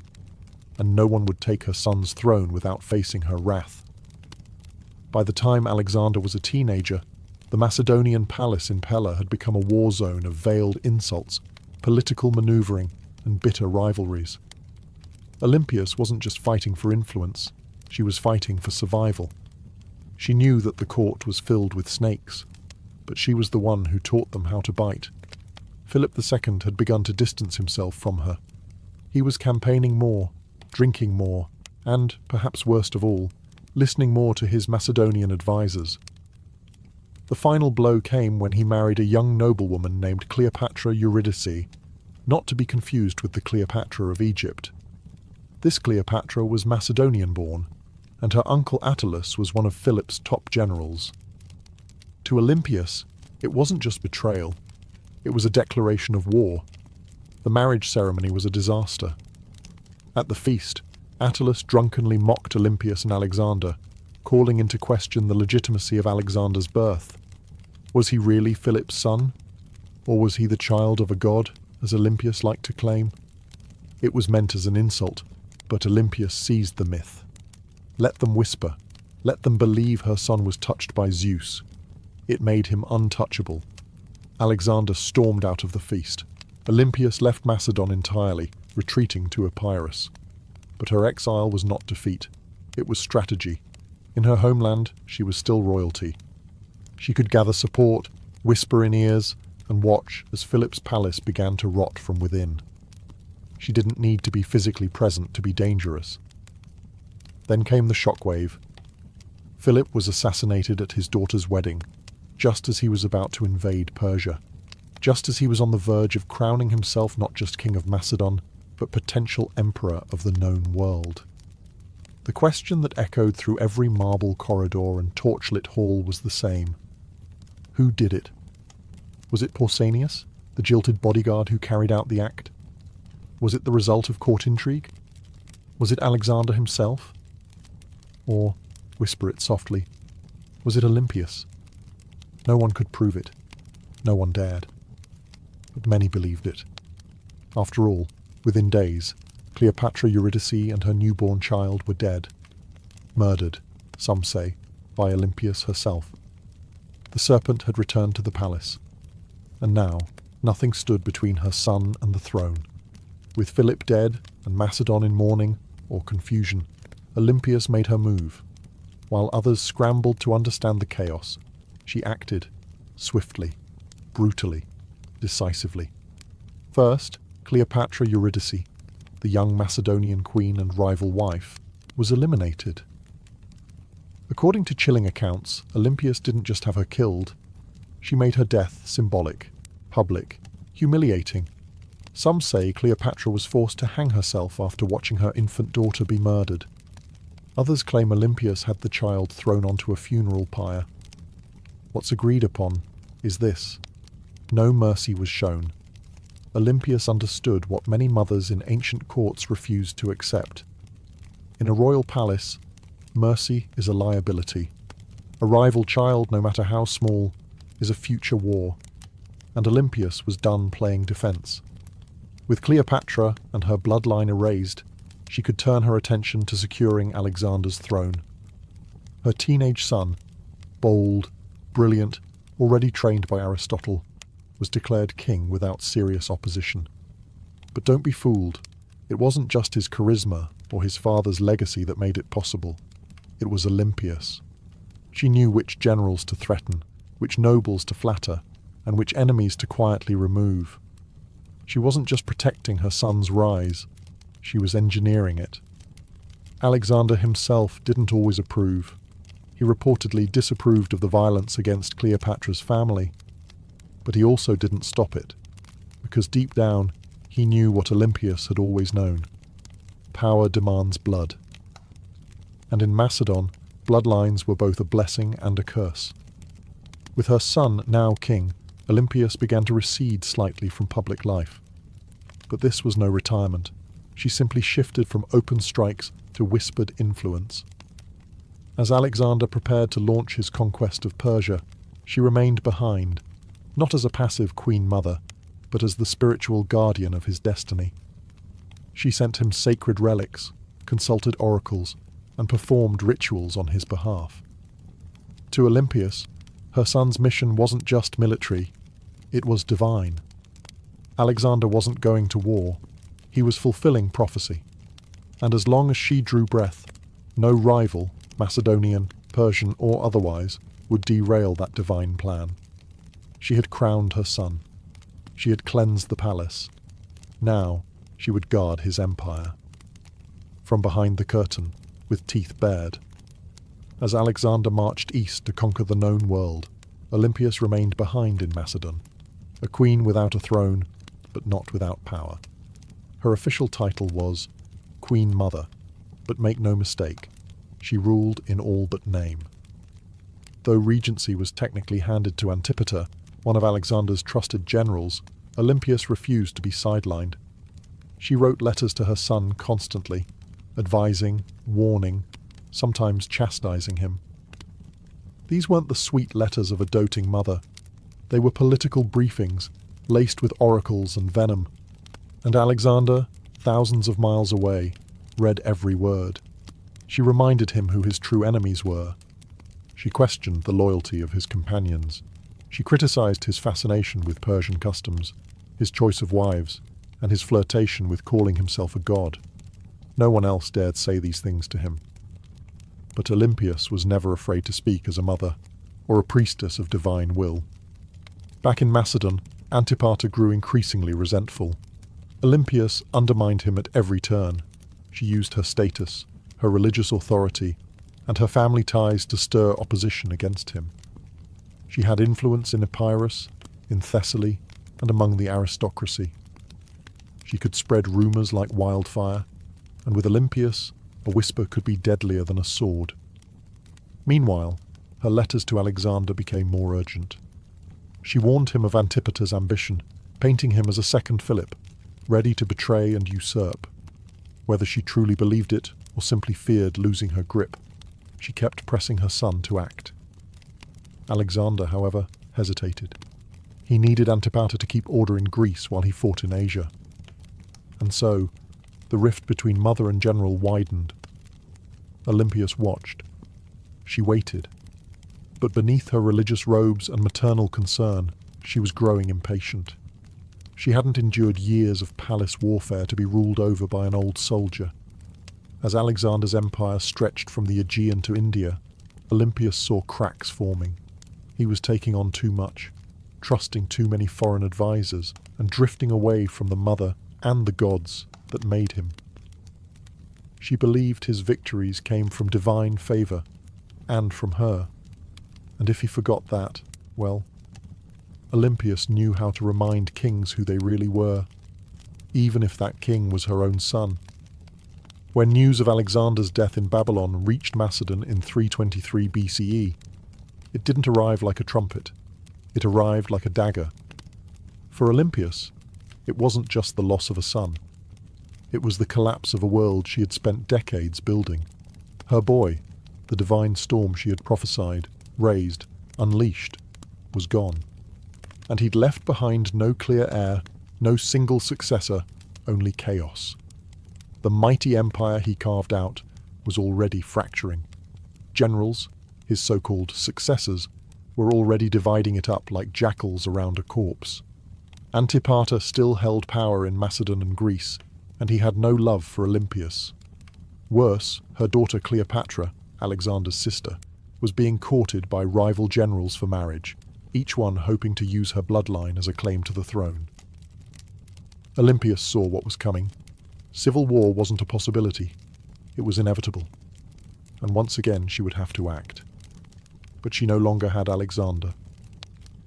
and no one would take her son's throne without facing her wrath. By the time Alexander was a teenager, the Macedonian palace in Pella had become a war zone of veiled insults, political maneuvering, and bitter rivalries. Olympias wasn't just fighting for influence, she was fighting for survival. She knew that the court was filled with snakes, but she was the one who taught them how to bite. Philip II had begun to distance himself from her. He was campaigning more, drinking more, and, perhaps worst of all, listening more to his Macedonian advisors. The final blow came when he married a young noblewoman named Cleopatra Eurydice, not to be confused with the Cleopatra of Egypt. This Cleopatra was Macedonian-born, and her uncle Attalus was one of Philip's top generals. To Olympias, it wasn't just betrayal, it was a declaration of war. The marriage ceremony was a disaster. At the feast, Attalus drunkenly mocked Olympias and Alexander, calling into question the legitimacy of Alexander's birth. Was he really Philip's son? Or was he the child of a god, as Olympias liked to claim? It was meant as an insult, but Olympias seized the myth. Let them whisper. Let them believe her son was touched by Zeus. It made him untouchable. Alexander stormed out of the feast. Olympias left Macedon entirely, retreating to Epirus. But her exile was not defeat. It was strategy. In her homeland, she was still royalty. She could gather support, whisper in ears, and watch as Philip's palace began to rot from within. She didn't need to be physically present to be dangerous. Then came the shockwave. Philip was assassinated at his daughter's wedding, just as he was about to invade Persia, just as he was on the verge of crowning himself not just king of Macedon, but potential emperor of the known world. The question that echoed through every marble corridor and torchlit hall was the same. Who did it? Was it Pausanias, the jilted bodyguard who carried out the act? Was it the result of court intrigue? Was it Alexander himself? Or, whisper it softly, was it Olympias? No one could prove it. No one dared. But many believed it. After all, within days, Cleopatra Eurydice and her newborn child were dead. Murdered, some say, by Olympias herself. The serpent had returned to the palace. And now, nothing stood between her son and the throne. With Philip dead and Macedon in mourning, or confusion, Olympias made her move. While others scrambled to understand the chaos, she acted, swiftly, brutally, decisively. First, Cleopatra Eurydice, the young Macedonian queen and rival wife, was eliminated. According to chilling accounts, Olympias didn't just have her killed. She made her death symbolic, public, humiliating. Some say Cleopatra was forced to hang herself after watching her infant daughter be murdered. Others claim Olympias had the child thrown onto a funeral pyre. What's agreed upon is this: no mercy was shown. Olympias understood what many mothers in ancient courts refused to accept. In a royal palace, mercy is a liability. A rival child, no matter how small, is a future war, and Olympias was done playing defence. With Cleopatra and her bloodline erased, she could turn her attention to securing Alexander's throne. Her teenage son, bold, brilliant, already trained by Aristotle, was declared king without serious opposition. But don't be fooled. It wasn't just his charisma or his father's legacy that made it possible. It was Olympias. She knew which generals to threaten, which nobles to flatter, and which enemies to quietly remove. She wasn't just protecting her son's rise, she was engineering it. Alexander himself didn't always approve. He reportedly disapproved of the violence against Cleopatra's family. But he also didn't stop it, because deep down he knew what Olympias had always known. Power demands blood. And in Macedon, bloodlines were both a blessing and a curse. With her son now king, Olympias began to recede slightly from public life. But this was no retirement. She simply shifted from open strikes to whispered influence. As Alexander prepared to launch his conquest of Persia, she remained behind, not as a passive queen mother, but as the spiritual guardian of his destiny. She sent him sacred relics, consulted oracles, and performed rituals on his behalf. To Olympias, her son's mission wasn't just military, it was divine. Alexander wasn't going to war, he was fulfilling prophecy. And as long as she drew breath, no rival, Macedonian, Persian or otherwise, would derail that divine plan. She had crowned her son. She had cleansed the palace. Now she would guard his empire. From behind the curtain, with teeth bared. As Alexander marched east to conquer the known world, Olympias remained behind in Macedon, a queen without a throne, but not without power. Her official title was Queen Mother, but make no mistake, she ruled in all but name. Though regency was technically handed to Antipater, one of Alexander's trusted generals, Olympias refused to be sidelined. She wrote letters to her son constantly, advising, warning, sometimes chastising him. These weren't the sweet letters of a doting mother. They were political briefings, laced with oracles and venom. And Alexander, thousands of miles away, read every word. She reminded him who his true enemies were. She questioned the loyalty of his companions. She criticized his fascination with Persian customs, his choice of wives, and his flirtation with calling himself a god. No one else dared say these things to him. But Olympias was never afraid to speak as a mother, or a priestess of divine will. Back in Macedon, Antipater grew increasingly resentful. Olympias undermined him at every turn. She used her status, her religious authority, and her family ties to stir opposition against him. She had influence in Epirus, in Thessaly, and among the aristocracy. She could spread rumours like wildfire, and with Olympias, a whisper could be deadlier than a sword. Meanwhile, her letters to Alexander became more urgent. She warned him of Antipater's ambition, painting him as a second Philip, ready to betray and usurp. Whether she truly believed it or simply feared losing her grip, she kept pressing her son to act. Alexander, however, hesitated. He needed Antipater to keep order in Greece while he fought in Asia. And so, the rift between mother and general widened. Olympias watched. She waited. But beneath her religious robes and maternal concern, she was growing impatient. She hadn't endured years of palace warfare to be ruled over by an old soldier. As Alexander's empire stretched from the Aegean to India, Olympias saw cracks forming. He was taking on too much, trusting too many foreign advisors, and drifting away from the mother and the gods that made him. She believed his victories came from divine favour, and from her. And if he forgot that, well, Olympias knew how to remind kings who they really were, even if that king was her own son. When news of Alexander's death in Babylon reached Macedon in 323 BCE, it didn't arrive like a trumpet. It arrived like a dagger. For Olympias, it wasn't just the loss of a son. It was the collapse of a world she had spent decades building. Her boy, the divine storm she had prophesied, raised, unleashed, was gone. And he'd left behind no clear heir, no single successor, only chaos. The mighty empire he carved out was already fracturing. Generals, his so-called successors, were already dividing it up like jackals around a corpse. Antipater still held power in Macedon and Greece, and he had no love for Olympias. Worse, her daughter Cleopatra, Alexander's sister, was being courted by rival generals for marriage, each one hoping to use her bloodline as a claim to the throne. Olympias saw what was coming. Civil war wasn't a possibility. It was inevitable. And once again she would have to act. But she no longer had Alexander.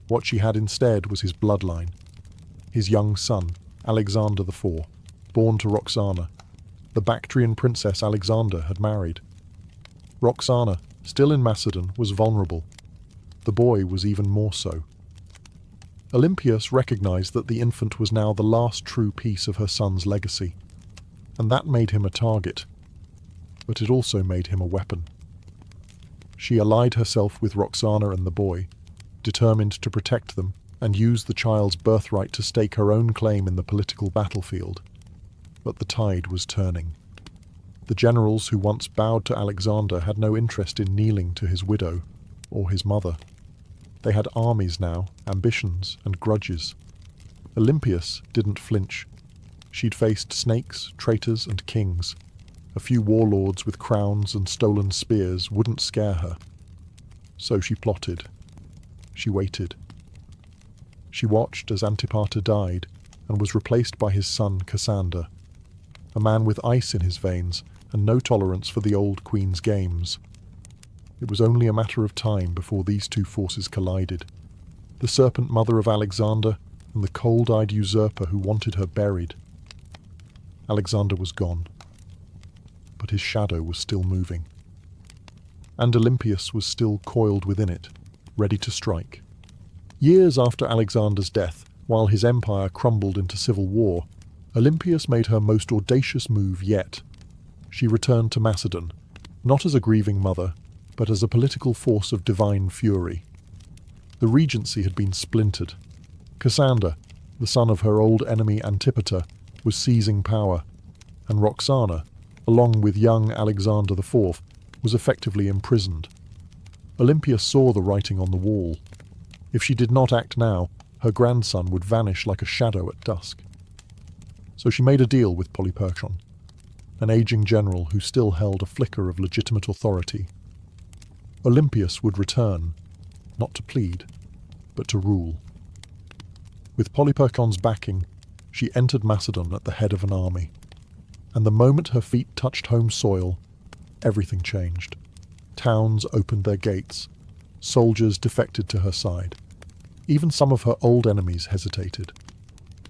What she had instead was his bloodline. His young son, Alexander IV, born to Roxana, the Bactrian princess Alexander had married. Roxana, still in Macedon, was vulnerable. The boy was even more so. Olympias recognized that the infant was now the last true piece of her son's legacy, and that made him a target, but it also made him a weapon. She allied herself with Roxana and the boy, determined to protect them and use the child's birthright to stake her own claim in the political battlefield. But the tide was turning. The generals who once bowed to Alexander had no interest in kneeling to his widow or his mother. They had armies now, ambitions and grudges. Olympias didn't flinch. She'd faced snakes, traitors and kings. A few warlords with crowns and stolen spears wouldn't scare her. So she plotted. She waited. She watched as Antipater died and was replaced by his son Cassander, a man with ice in his veins and no tolerance for the old queen's games. It was only a matter of time before these two forces collided. The serpent mother of Alexander and the cold-eyed usurper who wanted her buried. Alexander was gone, but his shadow was still moving. And Olympias was still coiled within it, ready to strike. Years after Alexander's death, while his empire crumbled into civil war, Olympias made her most audacious move yet. She returned to Macedon, not as a grieving mother, but as a political force of divine fury. The regency had been splintered. Cassander, the son of her old enemy Antipater, was seizing power, and Roxana, along with young Alexander IV, was effectively imprisoned. Olympias saw the writing on the wall. If she did not act now, her grandson would vanish like a shadow at dusk. So she made a deal with Polyperchon, an aging general who still held a flicker of legitimate authority. Olympias would return, not to plead, but to rule. With Polyperchon's backing, she entered Macedon at the head of an army. And the moment her feet touched home soil, everything changed. Towns opened their gates. Soldiers defected to her side. Even some of her old enemies hesitated.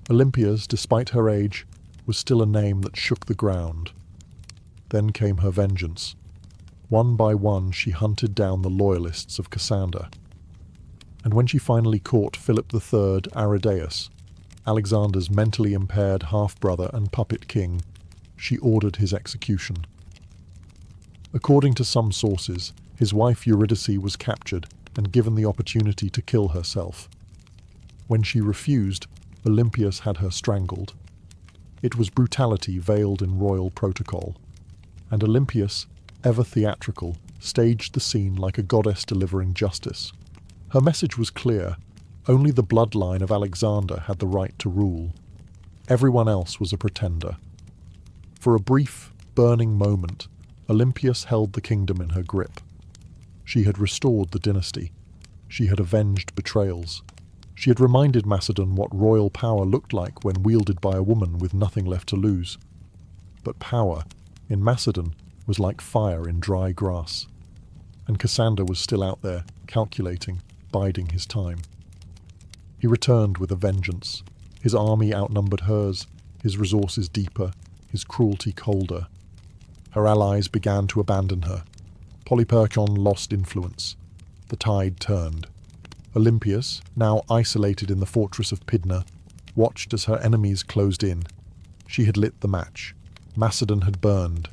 Olympias, despite her age, was still a name that shook the ground. Then came her vengeance. One by one she hunted down the loyalists of Cassander. And when she finally caught Philip III Aridaeus, Alexander's mentally impaired half-brother and puppet king, she ordered his execution. According to some sources, his wife Eurydice was captured and given the opportunity to kill herself. When she refused, Olympias had her strangled. It was brutality veiled in royal protocol, and Olympias, ever theatrical, staged the scene like a goddess delivering justice. Her message was clear. Only the bloodline of Alexander had the right to rule. Everyone else was a pretender. For a brief, burning moment, Olympias held the kingdom in her grip. She had restored the dynasty. She had avenged betrayals. She had reminded Macedon what royal power looked like when wielded by a woman with nothing left to lose. But power, in Macedon, was like fire in dry grass. And Cassander was still out there, calculating, biding his time. He returned with a vengeance. His army outnumbered hers, his resources deeper, his cruelty colder. Her allies began to abandon her. Polyperchon lost influence. The tide turned. Olympias, now isolated in the fortress of Pydna, watched as her enemies closed in. She had lit the match. Macedon had burned,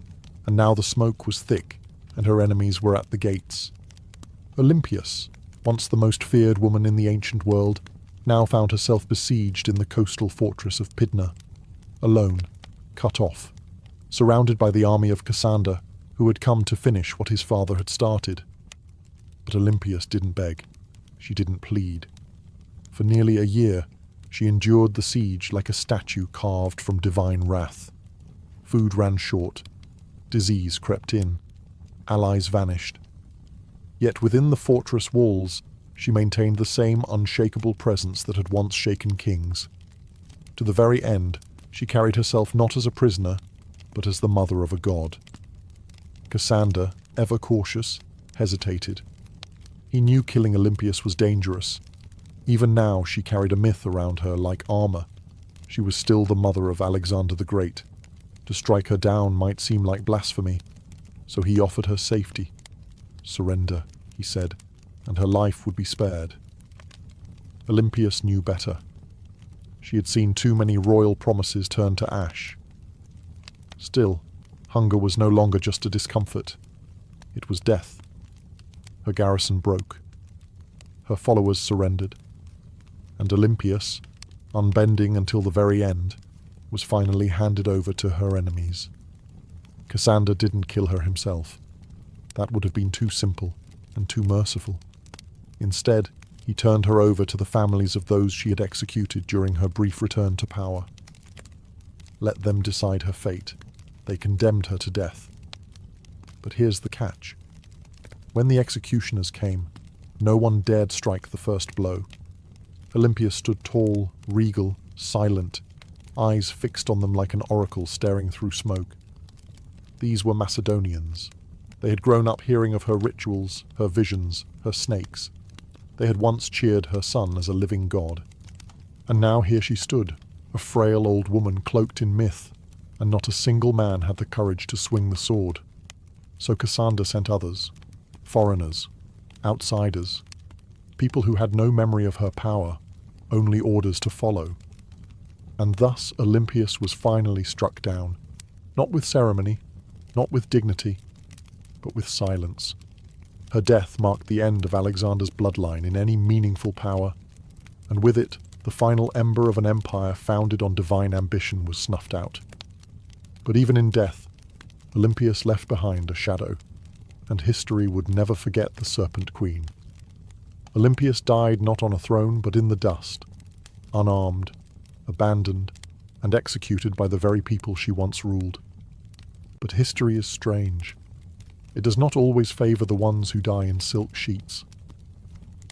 and now the smoke was thick, and her enemies were at the gates. Olympias, once the most feared woman in the ancient world, now found herself besieged in the coastal fortress of Pydna, alone, cut off, surrounded by the army of Cassander, who had come to finish what his father had started. But Olympias didn't beg. She didn't plead. For nearly a year, she endured the siege like a statue carved from divine wrath. Food ran short. Disease crept in. Allies vanished. Yet within the fortress walls, she maintained the same unshakable presence that had once shaken kings. To the very end, she carried herself not as a prisoner, but as the mother of a god. Cassander, ever cautious, hesitated. He knew killing Olympias was dangerous. Even now she carried a myth around her like armor. She was still the mother of Alexander the Great. To strike her down might seem like blasphemy, so he offered her safety. Surrender, he said, and her life would be spared. Olympias knew better. She had seen too many royal promises turn to ash. Still, hunger was no longer just a discomfort. It was death. Her garrison broke. Her followers surrendered. And Olympias, unbending until the very end, was finally handed over to her enemies. Cassander didn't kill her himself. That would have been too simple and too merciful. Instead, he turned her over to the families of those she had executed during her brief return to power. Let them decide her fate. They condemned her to death. But here's the catch. When the executioners came, no one dared strike the first blow. Olympias stood tall, regal, silent, eyes fixed on them like an oracle staring through smoke. These were Macedonians. They had grown up hearing of her rituals, her visions, her snakes. They had once cheered her son as a living god. And now here she stood, a frail old woman cloaked in myth, and not a single man had the courage to swing the sword. So Cassander sent others, foreigners, outsiders, people who had no memory of her power, only orders to follow. And thus Olympias was finally struck down, not with ceremony, not with dignity, but with silence. Her death marked the end of Alexander's bloodline in any meaningful power, and with it, the final ember of an empire founded on divine ambition was snuffed out. But even in death, Olympias left behind a shadow, and history would never forget the Serpent Queen. Olympias died not on a throne, but in the dust, unarmed, abandoned, and executed by the very people she once ruled. But history is strange. It does not always favor the ones who die in silk sheets.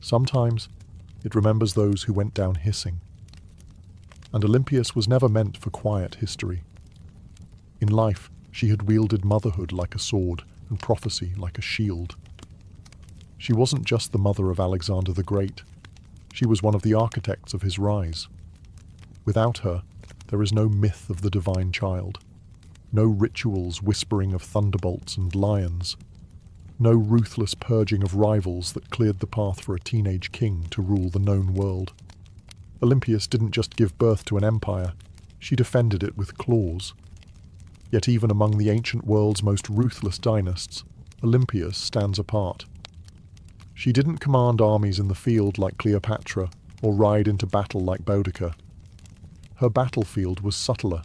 Sometimes it remembers those who went down hissing. And Olympias was never meant for quiet history. In life, she had wielded motherhood like a sword and prophecy like a shield. She wasn't just the mother of Alexander the Great. She was one of the architects of his rise. Without her, there is no myth of the divine child, no rituals whispering of thunderbolts and lions, no ruthless purging of rivals that cleared the path for a teenage king to rule the known world. Olympias didn't just give birth to an empire, she defended it with claws. Yet even among the ancient world's most ruthless dynasts, Olympias stands apart. She didn't command armies in the field like Cleopatra or ride into battle like Boudicca. Her battlefield was subtler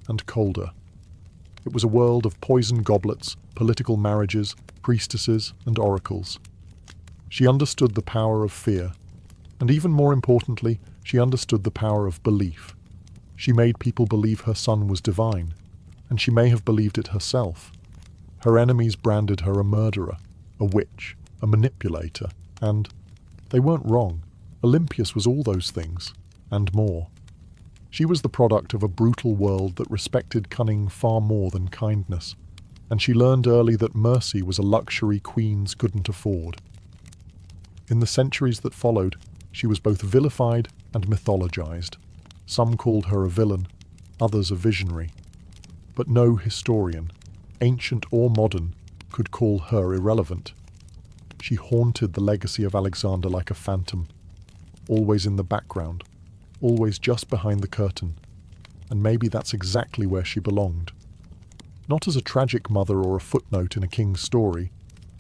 and colder. It was a world of poison goblets, political marriages, priestesses, and oracles. She understood the power of fear, and even more importantly, she understood the power of belief. She made people believe her son was divine, and she may have believed it herself. Her enemies branded her a murderer, a witch, a manipulator, and they weren't wrong. Olympias was all those things, and more. She was the product of a brutal world that respected cunning far more than kindness, and she learned early that mercy was a luxury queens couldn't afford. In the centuries that followed, she was both vilified and mythologized. Some called her a villain, others a visionary. But no historian, ancient or modern, could call her irrelevant. She haunted the legacy of Alexander like a phantom, always in the background, always just behind the curtain, and maybe that's exactly where she belonged. Not as a tragic mother or a footnote in a king's story,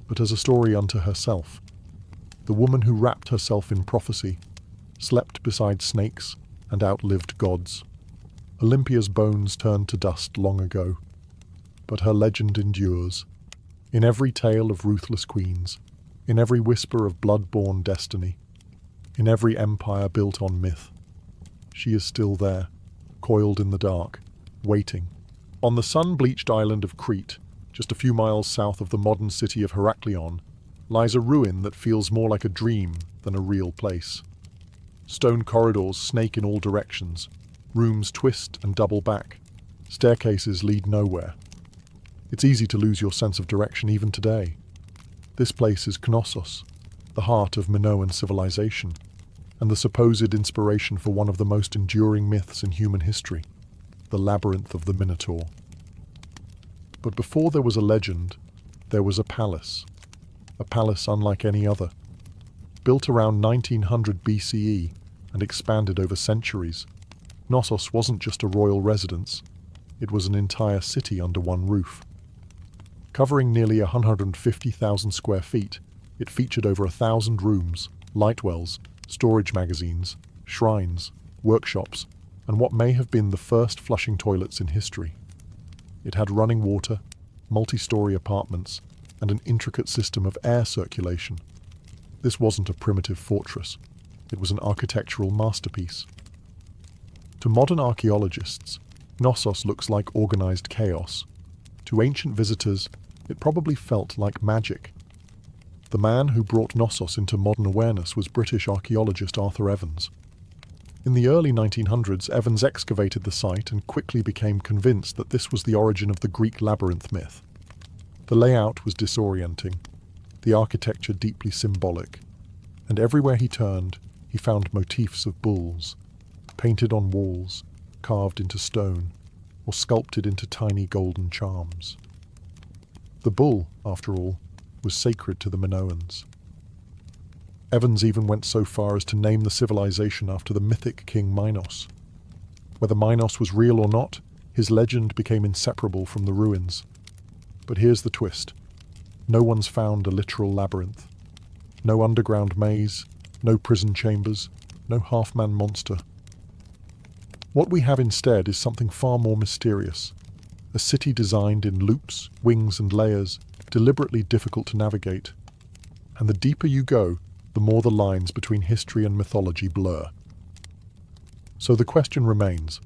but as a story unto herself. The woman who wrapped herself in prophecy, slept beside snakes, and outlived gods. Olympia's bones turned to dust long ago, but her legend endures. In every tale of ruthless queens, in every whisper of blood-born destiny, in every empire built on myth, she is still there, coiled in the dark, waiting. On the sun-bleached island of Crete, just a few miles south of the modern city of Heraklion, lies a ruin that feels more like a dream than a real place. Stone corridors snake in all directions, rooms twist and double back, staircases lead nowhere. It's easy to lose your sense of direction even today. This place is Knossos, the heart of Minoan civilization, and the supposed inspiration for one of the most enduring myths in human history, the Labyrinth of the Minotaur. But before there was a legend, there was a palace unlike any other. Built around 1900 BCE and expanded over centuries, Knossos wasn't just a royal residence, it was an entire city under one roof. Covering nearly 150,000 square feet, it featured over 1,000 rooms, light wells, storage magazines, shrines, workshops, and what may have been the first flushing toilets in history. It had running water, multi-story apartments, and an intricate system of air circulation. This wasn't a primitive fortress. It was an architectural masterpiece. To modern archaeologists, Knossos looks like organized chaos. To ancient visitors, it probably felt like magic. The man who brought Knossos into modern awareness was British archaeologist Arthur Evans. In the early 1900s, Evans excavated the site and quickly became convinced that this was the origin of the Greek labyrinth myth. The layout was disorienting, the architecture deeply symbolic, and everywhere he turned, he found motifs of bulls, painted on walls, carved into stone, or sculpted into tiny golden charms. The bull, after all, was sacred to the Minoans. Evans even went so far as to name the civilization after the mythic king Minos. Whether Minos was real or not, his legend became inseparable from the ruins. But here's the twist. No one's found a literal labyrinth. No underground maze, no prison chambers, no half-man monster. What we have instead is something far more mysterious. A city designed in loops, wings and layers, deliberately difficult to navigate. And the deeper you go, the more the lines between history and mythology blur. So the question remains,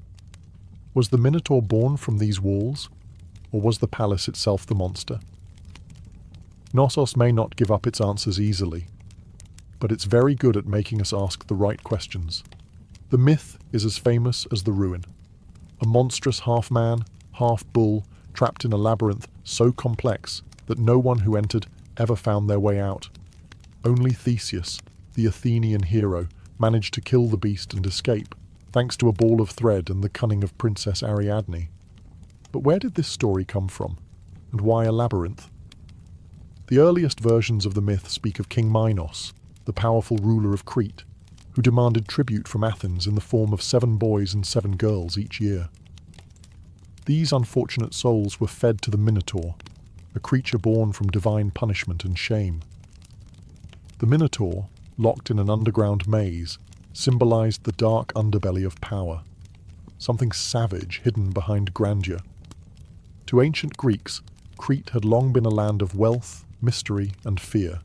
was the Minotaur born from these walls, or was the palace itself the monster? Knossos may not give up its answers easily, but it's very good at making us ask the right questions. The myth is as famous as the ruin. A monstrous half-man, half-bull, trapped in a labyrinth so complex that no one who entered ever found their way out. Only Theseus, the Athenian hero, managed to kill the beast and escape, thanks to a ball of thread and the cunning of Princess Ariadne. But where did this story come from? And why a labyrinth? The earliest versions of the myth speak of King Minos, the powerful ruler of Crete, who demanded tribute from Athens in the form of 7 boys and 7 girls each year. These unfortunate souls were fed to the Minotaur, a creature born from divine punishment and shame. The Minotaur, locked in an underground maze, symbolized the dark underbelly of power, something savage hidden behind grandeur. To ancient Greeks, Crete had long been a land of wealth, mystery, and fear.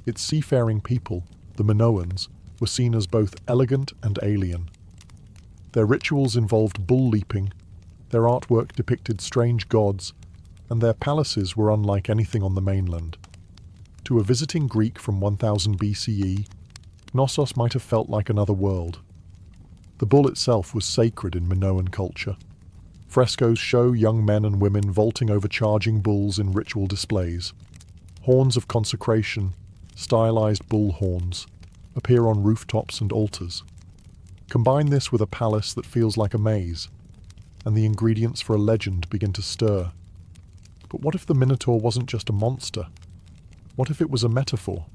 Its seafaring people, the Minoans, were seen as both elegant and alien. Their rituals involved bull leaping, their artwork depicted strange gods, and their palaces were unlike anything on the mainland. To a visiting Greek from 1000 BCE, Knossos might have felt like another world. The bull itself was sacred in Minoan culture. Frescoes show young men and women vaulting over charging bulls in ritual displays. Horns of consecration, stylized bull horns, appear on rooftops and altars. Combine this with a palace that feels like a maze, and the ingredients for a legend begin to stir. But what if the Minotaur wasn't just a monster? What if it was a metaphor?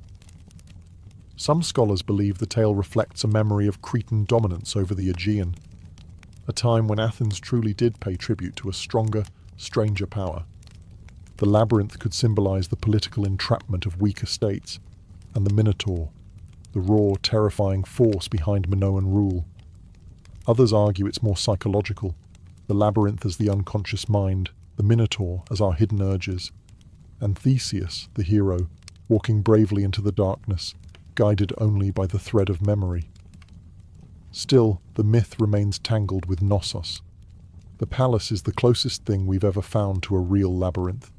Some scholars believe the tale reflects a memory of Cretan dominance over the Aegean, a time when Athens truly did pay tribute to a stronger, stranger power. The labyrinth could symbolize the political entrapment of weaker states, and the Minotaur, the raw, terrifying force behind Minoan rule. Others argue it's more psychological, the labyrinth as the unconscious mind, the Minotaur as our hidden urges, and Theseus, the hero, walking bravely into the darkness, guided only by the thread of memory. Still, the myth remains tangled with Knossos. The palace is the closest thing we've ever found to a real labyrinth.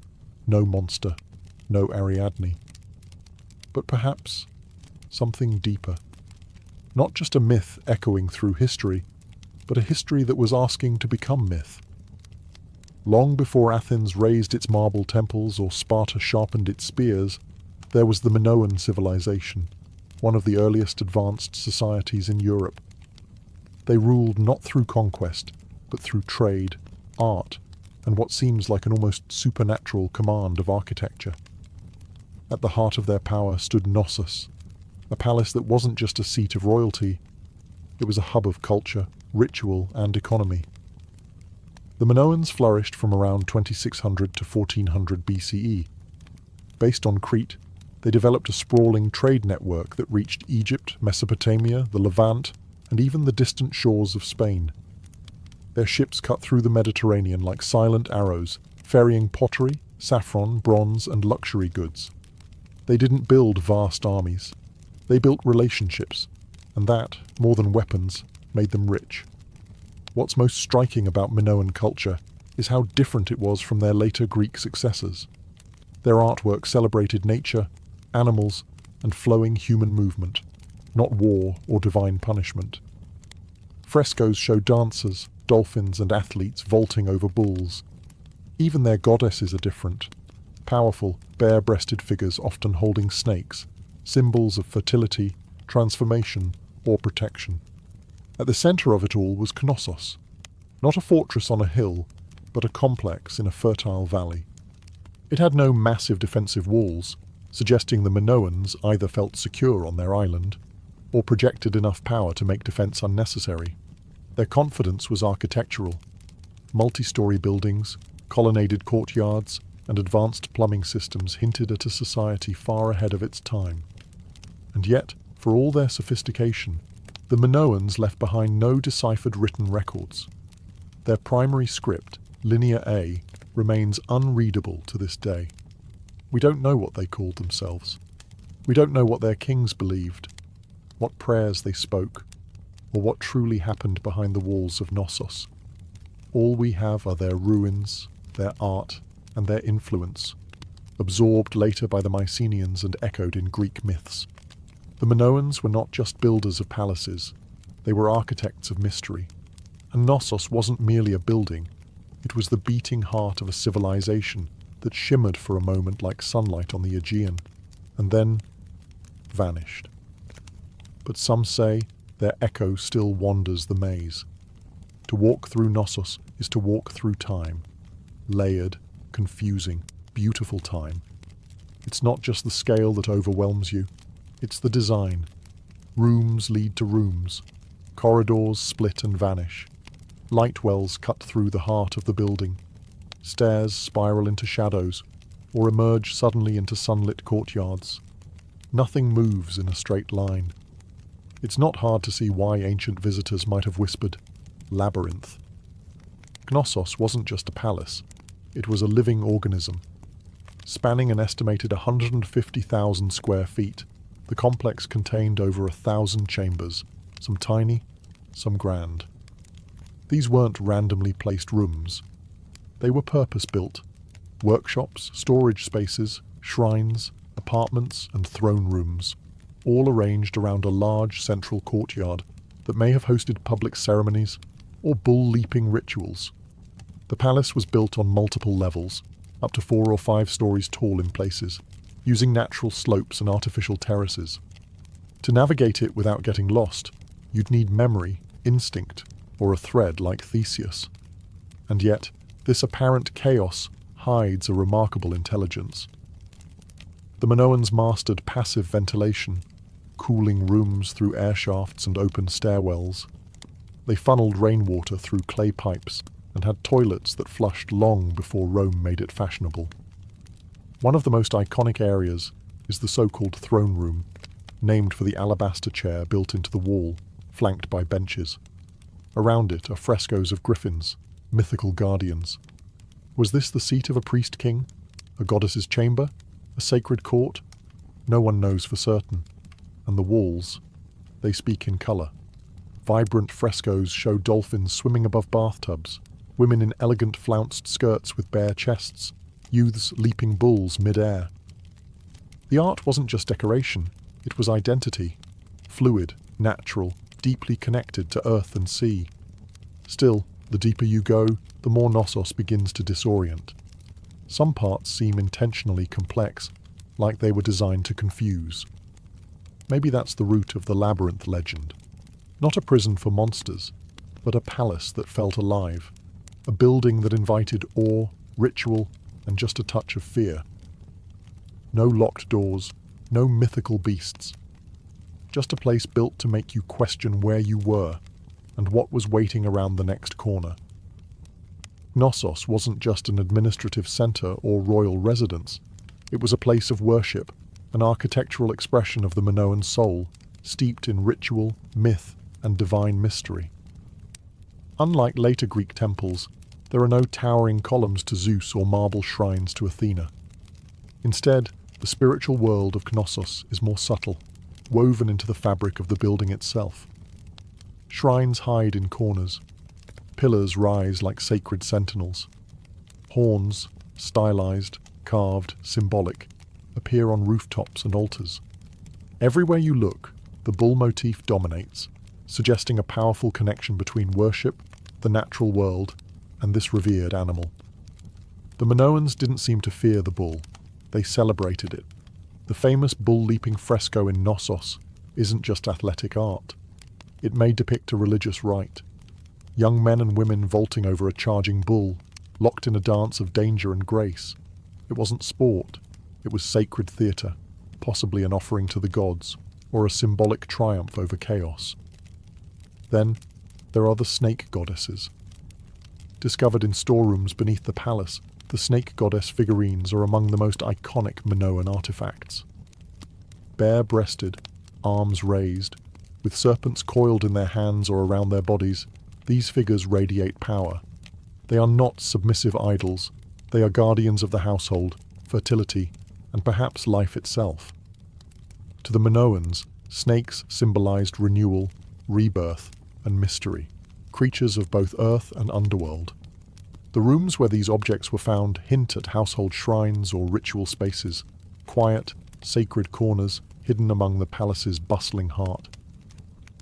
No monster, no Ariadne. But perhaps something deeper. Not just a myth echoing through history, but a history that was asking to become myth. Long before Athens raised its marble temples or Sparta sharpened its spears, there was the Minoan civilization, one of the earliest advanced societies in Europe. They ruled not through conquest, but through trade, art, and what seems like an almost supernatural command of architecture. At the heart of their power stood Knossos, a palace that wasn't just a seat of royalty, it was a hub of culture, ritual, and economy. The Minoans flourished from around 2600 to 1400 BCE. Based on Crete, they developed a sprawling trade network that reached Egypt, Mesopotamia, the Levant, and even the distant shores of Spain. Their ships cut through the Mediterranean like silent arrows, ferrying pottery, saffron, bronze, and luxury goods. They didn't build vast armies. They built relationships, and that, more than weapons, made them rich. What's most striking about Minoan culture is how different it was from their later Greek successors. Their artwork celebrated nature, animals, and flowing human movement, not war or divine punishment. Frescoes show dancers, dolphins, and athletes vaulting over bulls. Even their goddesses are different. Powerful, bare-breasted figures often holding snakes, symbols of fertility, transformation, or protection. At the center of it all was Knossos, not a fortress on a hill, but a complex in a fertile valley. It had no massive defensive walls, suggesting the Minoans either felt secure on their island, or projected enough power to make defense unnecessary. Their confidence was architectural. Multi-story buildings, colonnaded courtyards, and advanced plumbing systems hinted at a society far ahead of its time. And yet, for all their sophistication, the Minoans left behind no deciphered written records. Their primary script, Linear A, remains unreadable to this day. We don't know what they called themselves. We don't know what their kings believed, what prayers they spoke, or what truly happened behind the walls of Knossos. All we have are their ruins, their art, and their influence, absorbed later by the Mycenaeans and echoed in Greek myths. The Minoans were not just builders of palaces, they were architects of mystery. And Knossos wasn't merely a building, it was the beating heart of a civilization that shimmered for a moment like sunlight on the Aegean, and then vanished. But some say their echo still wanders the maze. To walk through Knossos is to walk through time, layered, confusing, beautiful time. It's not just the scale that overwhelms you, it's the design. Rooms lead to rooms, corridors split and vanish, light wells cut through the heart of the building, stairs spiral into shadows, or emerge suddenly into sunlit courtyards. Nothing moves in a straight line. It's not hard to see why ancient visitors might have whispered, "Labyrinth." Knossos wasn't just a palace, it was a living organism. Spanning an estimated 150,000 square feet, the complex contained over 1,000 chambers, some tiny, some grand. These weren't randomly placed rooms. They were purpose-built. Workshops, storage spaces, shrines, apartments, and throne rooms, all arranged around a large central courtyard that may have hosted public ceremonies or bull-leaping rituals. The palace was built on multiple levels, up to 4 or 5 stories tall in places, using natural slopes and artificial terraces. To navigate it without getting lost, you'd need memory, instinct, or a thread like Theseus. And yet, this apparent chaos hides a remarkable intelligence. The Minoans mastered passive ventilation, cooling rooms through air shafts and open stairwells. They funneled rainwater through clay pipes and had toilets that flushed long before Rome made it fashionable. One of the most iconic areas is the so-called throne room, named for the alabaster chair built into the wall, flanked by benches. Around it are frescoes of griffins, mythical guardians. Was this the seat of a priest-king? A goddess's chamber? A sacred court? No one knows for certain. And the walls, they speak in colour. Vibrant frescoes show dolphins swimming above bathtubs, women in elegant flounced skirts with bare chests, youths leaping bulls mid-air. The art wasn't just decoration, it was identity, fluid, natural, deeply connected to earth and sea. Still, the deeper you go, the more Knossos begins to disorient. Some parts seem intentionally complex, like they were designed to confuse. Maybe that's the root of the labyrinth legend. Not a prison for monsters, but a palace that felt alive. A building that invited awe, ritual, and just a touch of fear. No locked doors, no mythical beasts. Just a place built to make you question where you were and what was waiting around the next corner. Knossos wasn't just an administrative centre or royal residence. It was a place of worship, an architectural expression of the Minoan soul, steeped in ritual, myth, and divine mystery. Unlike later Greek temples, there are no towering columns to Zeus or marble shrines to Athena. Instead, the spiritual world of Knossos is more subtle, woven into the fabric of the building itself. Shrines hide in corners. Pillars rise like sacred sentinels. Horns, stylized, carved, symbolic, appear on rooftops and altars. Everywhere you look, the bull motif dominates, suggesting a powerful connection between worship, the natural world, and this revered animal. The Minoans didn't seem to fear the bull. They celebrated it. The famous bull-leaping fresco in Knossos isn't just athletic art. It may depict a religious rite. Young men and women vaulting over a charging bull, locked in a dance of danger and grace. It wasn't sport. It was sacred theatre, possibly an offering to the gods, or a symbolic triumph over chaos. Then, there are the snake goddesses. Discovered in storerooms beneath the palace, the snake goddess figurines are among the most iconic Minoan artifacts. Bare-breasted, arms raised, with serpents coiled in their hands or around their bodies, these figures radiate power. They are not submissive idols. They are guardians of the household, fertility, and perhaps life itself. To the Minoans, snakes symbolized renewal, rebirth, and mystery, creatures of both earth and underworld. The rooms where these objects were found hint at household shrines or ritual spaces, quiet, sacred corners hidden among the palace's bustling heart.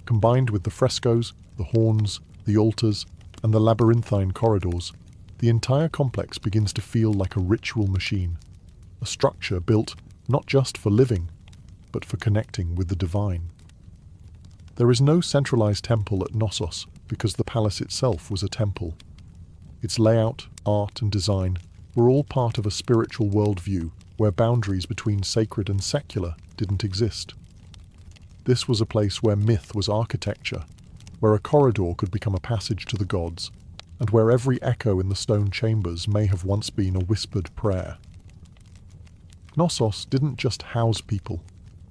Combined with the frescoes, the horns, the altars, and the labyrinthine corridors, the entire complex begins to feel like a ritual machine, a structure built not just for living, but for connecting with the divine. There is no centralized temple at Knossos because the palace itself was a temple. Its layout, art, and design were all part of a spiritual worldview where boundaries between sacred and secular didn't exist. This was a place where myth was architecture, where a corridor could become a passage to the gods, and where every echo in the stone chambers may have once been a whispered prayer. Knossos didn't just house people,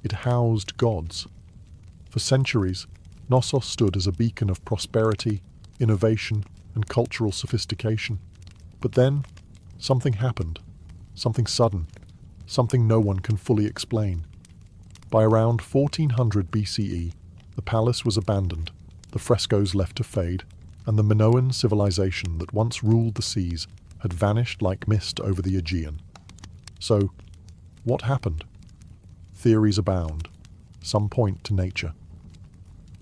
it housed gods. For centuries, Knossos stood as a beacon of prosperity, innovation, and cultural sophistication. But then, something happened. Something sudden. Something no one can fully explain. By around 1400 BCE, the palace was abandoned, the frescoes left to fade, and the Minoan civilization that once ruled the seas had vanished like mist over the Aegean. So, what happened? Theories abound. Some point to nature.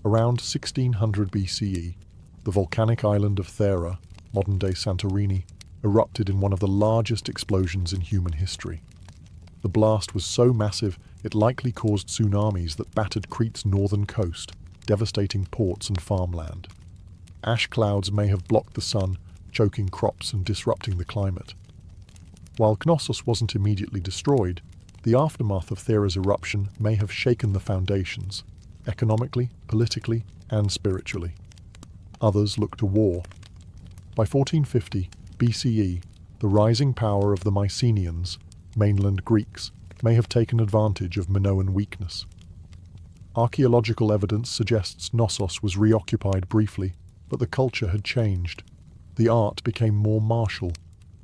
Around 1600 BCE, the volcanic island of Thera, modern-day Santorini, erupted in one of the largest explosions in human history. The blast was so massive it likely caused tsunamis that battered Crete's northern coast, devastating ports and farmland. Ash clouds may have blocked the sun, choking crops and disrupting the climate. While Knossos wasn't immediately destroyed, the aftermath of Thera's eruption may have shaken the foundations, economically, politically, and spiritually. Others look to war. By 1450 BCE, the rising power of the Mycenaeans, mainland Greeks, may have taken advantage of Minoan weakness. Archaeological evidence suggests Knossos was reoccupied briefly, but the culture had changed. The art became more martial.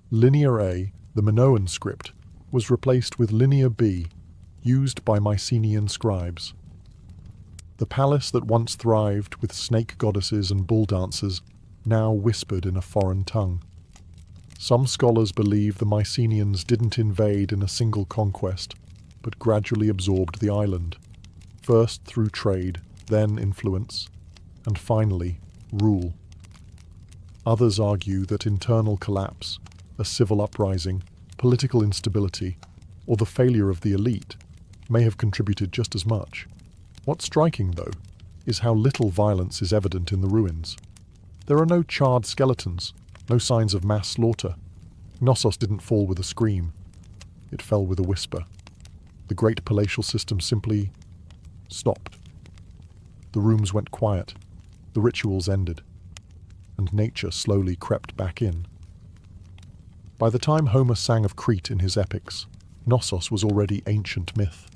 Linear A, the Minoan script, was replaced with Linear B, used by Mycenaean scribes. The palace that once thrived with snake goddesses and bull dancers now whispered in a foreign tongue. Some scholars believe the Mycenaeans didn't invade in a single conquest, but gradually absorbed the island, first through trade, then influence, and finally rule. Others argue that internal collapse, a civil uprising, political instability, or the failure of the elite may have contributed just as much. What's striking, though, is how little violence is evident in the ruins. There are no charred skeletons, no signs of mass slaughter. Knossos didn't fall with a scream. It fell with a whisper. The great palatial system simply stopped. The rooms went quiet, the rituals ended, and nature slowly crept back in. By the time Homer sang of Crete in his epics, Knossos was already ancient myth,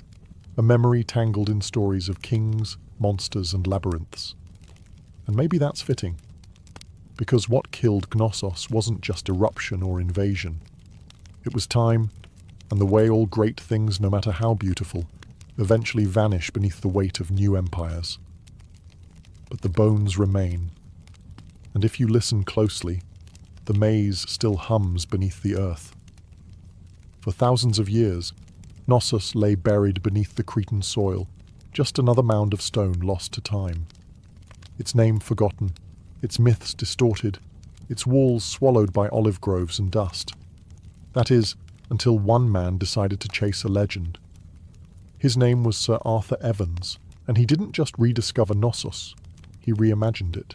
a memory tangled in stories of kings, monsters, and labyrinths. And maybe that's fitting, because what killed Knossos wasn't just eruption or invasion. It was time, and the way all great things, no matter how beautiful, eventually vanish beneath the weight of new empires. But the bones remain, and if you listen closely, the maze still hums beneath the earth. For thousands of years, Knossos lay buried beneath the Cretan soil, just another mound of stone lost to time. Its name forgotten, its myths distorted, its walls swallowed by olive groves and dust. That is, until one man decided to chase a legend. His name was Sir Arthur Evans, and he didn't just rediscover Knossos, he reimagined it.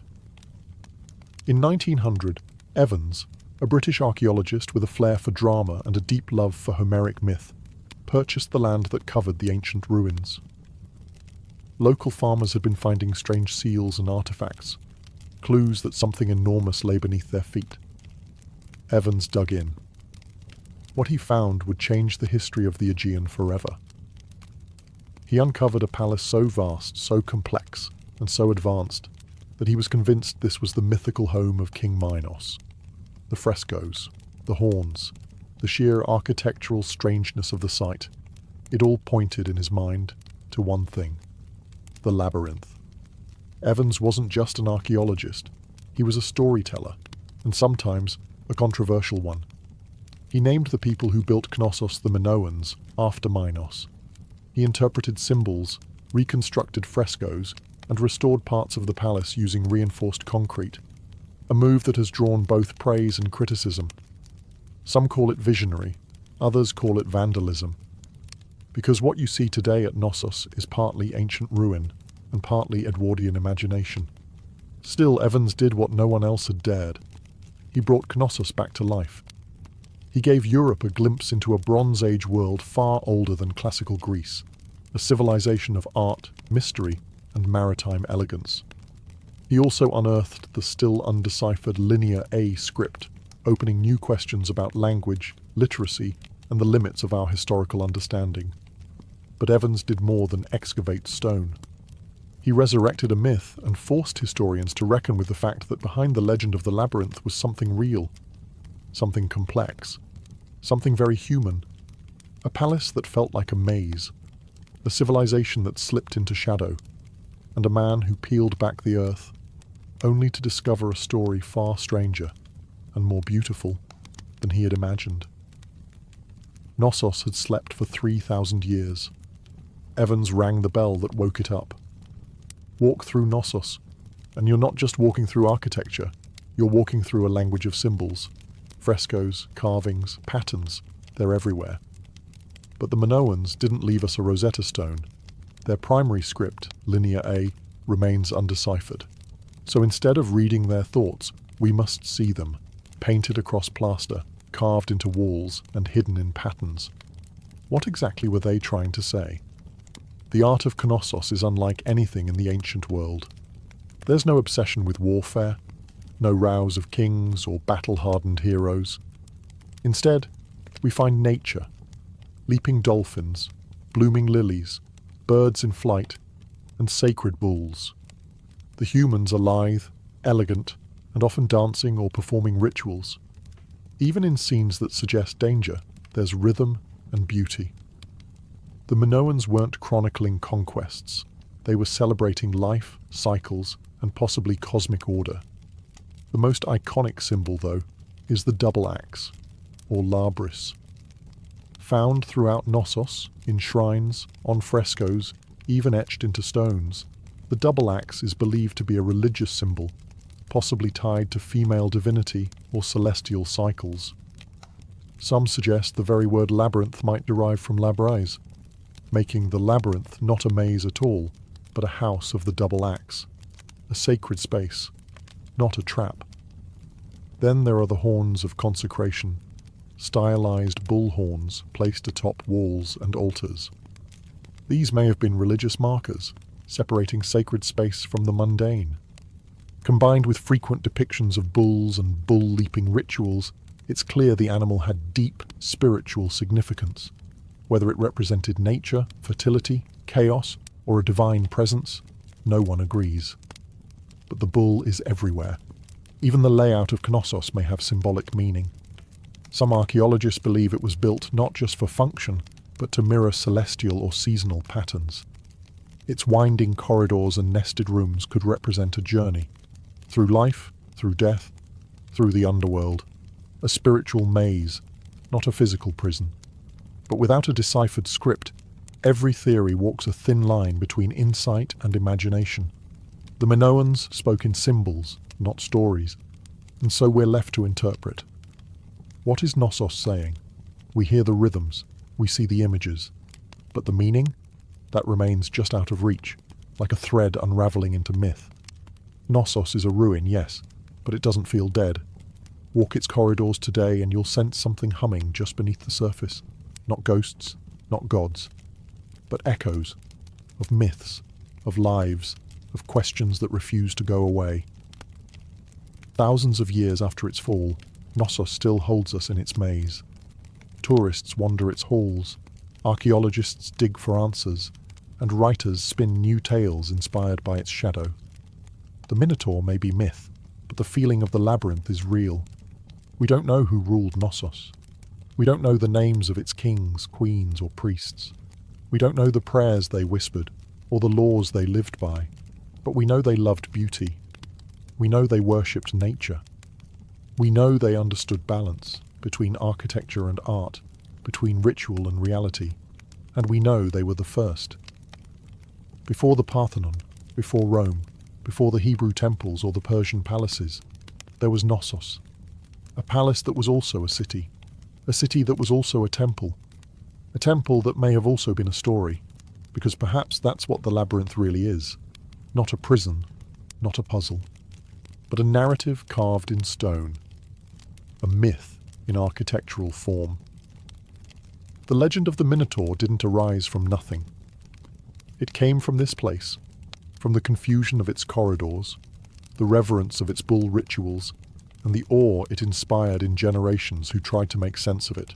In 1900, Evans, a British archaeologist with a flair for drama and a deep love for Homeric myth, purchased the land that covered the ancient ruins. Local farmers had been finding strange seals and artifacts, clues that something enormous lay beneath their feet. Evans dug in. What he found would change the history of the Aegean forever. He uncovered a palace so vast, so complex, and so advanced that he was convinced this was the mythical home of King Minos. The frescoes, the horns, the sheer architectural strangeness of the site, it all pointed in his mind to one thing: the labyrinth. Evans wasn't just an archaeologist, he was a storyteller, and sometimes a controversial one. He named the people who built Knossos the Minoans after Minos. He interpreted symbols, reconstructed frescoes, and restored parts of the palace using reinforced concrete, a move that has drawn both praise and criticism. Some call it visionary, others call it vandalism. Because what you see today at Knossos is partly ancient ruin and partly Edwardian imagination. Still, Evans did what no one else had dared. He brought Knossos back to life. He gave Europe a glimpse into a Bronze Age world far older than classical Greece, a civilization of art, mystery, and maritime elegance. He also unearthed the still undeciphered Linear A script, opening new questions about language, literacy, and the limits of our historical understanding. But Evans did more than excavate stone. He resurrected a myth and forced historians to reckon with the fact that behind the legend of the labyrinth was something real, something complex, something very human. A palace that felt like a maze, a civilization that slipped into shadow, and a man who peeled back the earth, only to discover a story far stranger and more beautiful than he had imagined. Knossos had slept for 3,000 years. Evans rang the bell that woke it up. Walk through Knossos, and you're not just walking through architecture, you're walking through a language of symbols. Frescoes, carvings, patterns, they're everywhere. But the Minoans didn't leave us a Rosetta Stone. Their primary script, Linear A, remains undeciphered. So instead of reading their thoughts, we must see them, painted across plaster, carved into walls and hidden in patterns. What exactly were they trying to say? The art of Knossos is unlike anything in the ancient world. There's no obsession with warfare, no rows of kings or battle-hardened heroes. Instead, we find nature, leaping dolphins, blooming lilies, birds in flight, and sacred bulls. The humans are lithe, elegant, and often dancing or performing rituals. Even in scenes that suggest danger, there's rhythm and beauty. The Minoans weren't chronicling conquests. They were celebrating life, cycles, and possibly cosmic order. The most iconic symbol, though, is the double axe, or labris. Found throughout Knossos, in shrines, on frescoes, even etched into stones, the double axe is believed to be a religious symbol, possibly tied to female divinity or celestial cycles. Some suggest the very word labyrinth might derive from labrise, making the labyrinth not a maze at all, but a house of the double axe, a sacred space, not a trap. Then there are the horns of consecration, stylized bull horns placed atop walls and altars. These may have been religious markers, separating sacred space from the mundane. Combined with frequent depictions of bulls and bull-leaping rituals, it's clear the animal had deep spiritual significance. Whether it represented nature, fertility, chaos, or a divine presence, no one agrees. But the bull is everywhere. Even the layout of Knossos may have symbolic meaning. Some archaeologists believe it was built not just for function, but to mirror celestial or seasonal patterns. Its winding corridors and nested rooms could represent a journey. Through life, through death, through the underworld. A spiritual maze, not a physical prison. But without a deciphered script, every theory walks a thin line between insight and imagination. The Minoans spoke in symbols, not stories, and so we're left to interpret. What is Knossos saying? We hear the rhythms, we see the images, but the meaning? That remains just out of reach, like a thread unraveling into myth. Knossos is a ruin, yes, but it doesn't feel dead. Walk its corridors today and you'll sense something humming just beneath the surface. Not ghosts, not gods, but echoes of myths, of lives, of questions that refuse to go away. Thousands of years after its fall, Knossos still holds us in its maze. Tourists wander its halls, archaeologists dig for answers, and writers spin new tales inspired by its shadow. The Minotaur may be myth, but the feeling of the labyrinth is real. We don't know who ruled Knossos. We don't know the names of its kings, queens, or priests. We don't know the prayers they whispered, or the laws they lived by, but we know they loved beauty. We know they worshipped nature. We know they understood balance between architecture and art, between ritual and reality, and we know they were the first. Before the Parthenon, before Rome, before the Hebrew temples or the Persian palaces, there was Knossos, a palace that was also a city that was also a temple that may have also been a story, because perhaps that's what the labyrinth really is, not a prison, not a puzzle, but a narrative carved in stone, a myth in architectural form. The legend of the Minotaur didn't arise from nothing. It came from this place, from the confusion of its corridors, the reverence of its bull rituals, and the awe it inspired in generations who tried to make sense of it.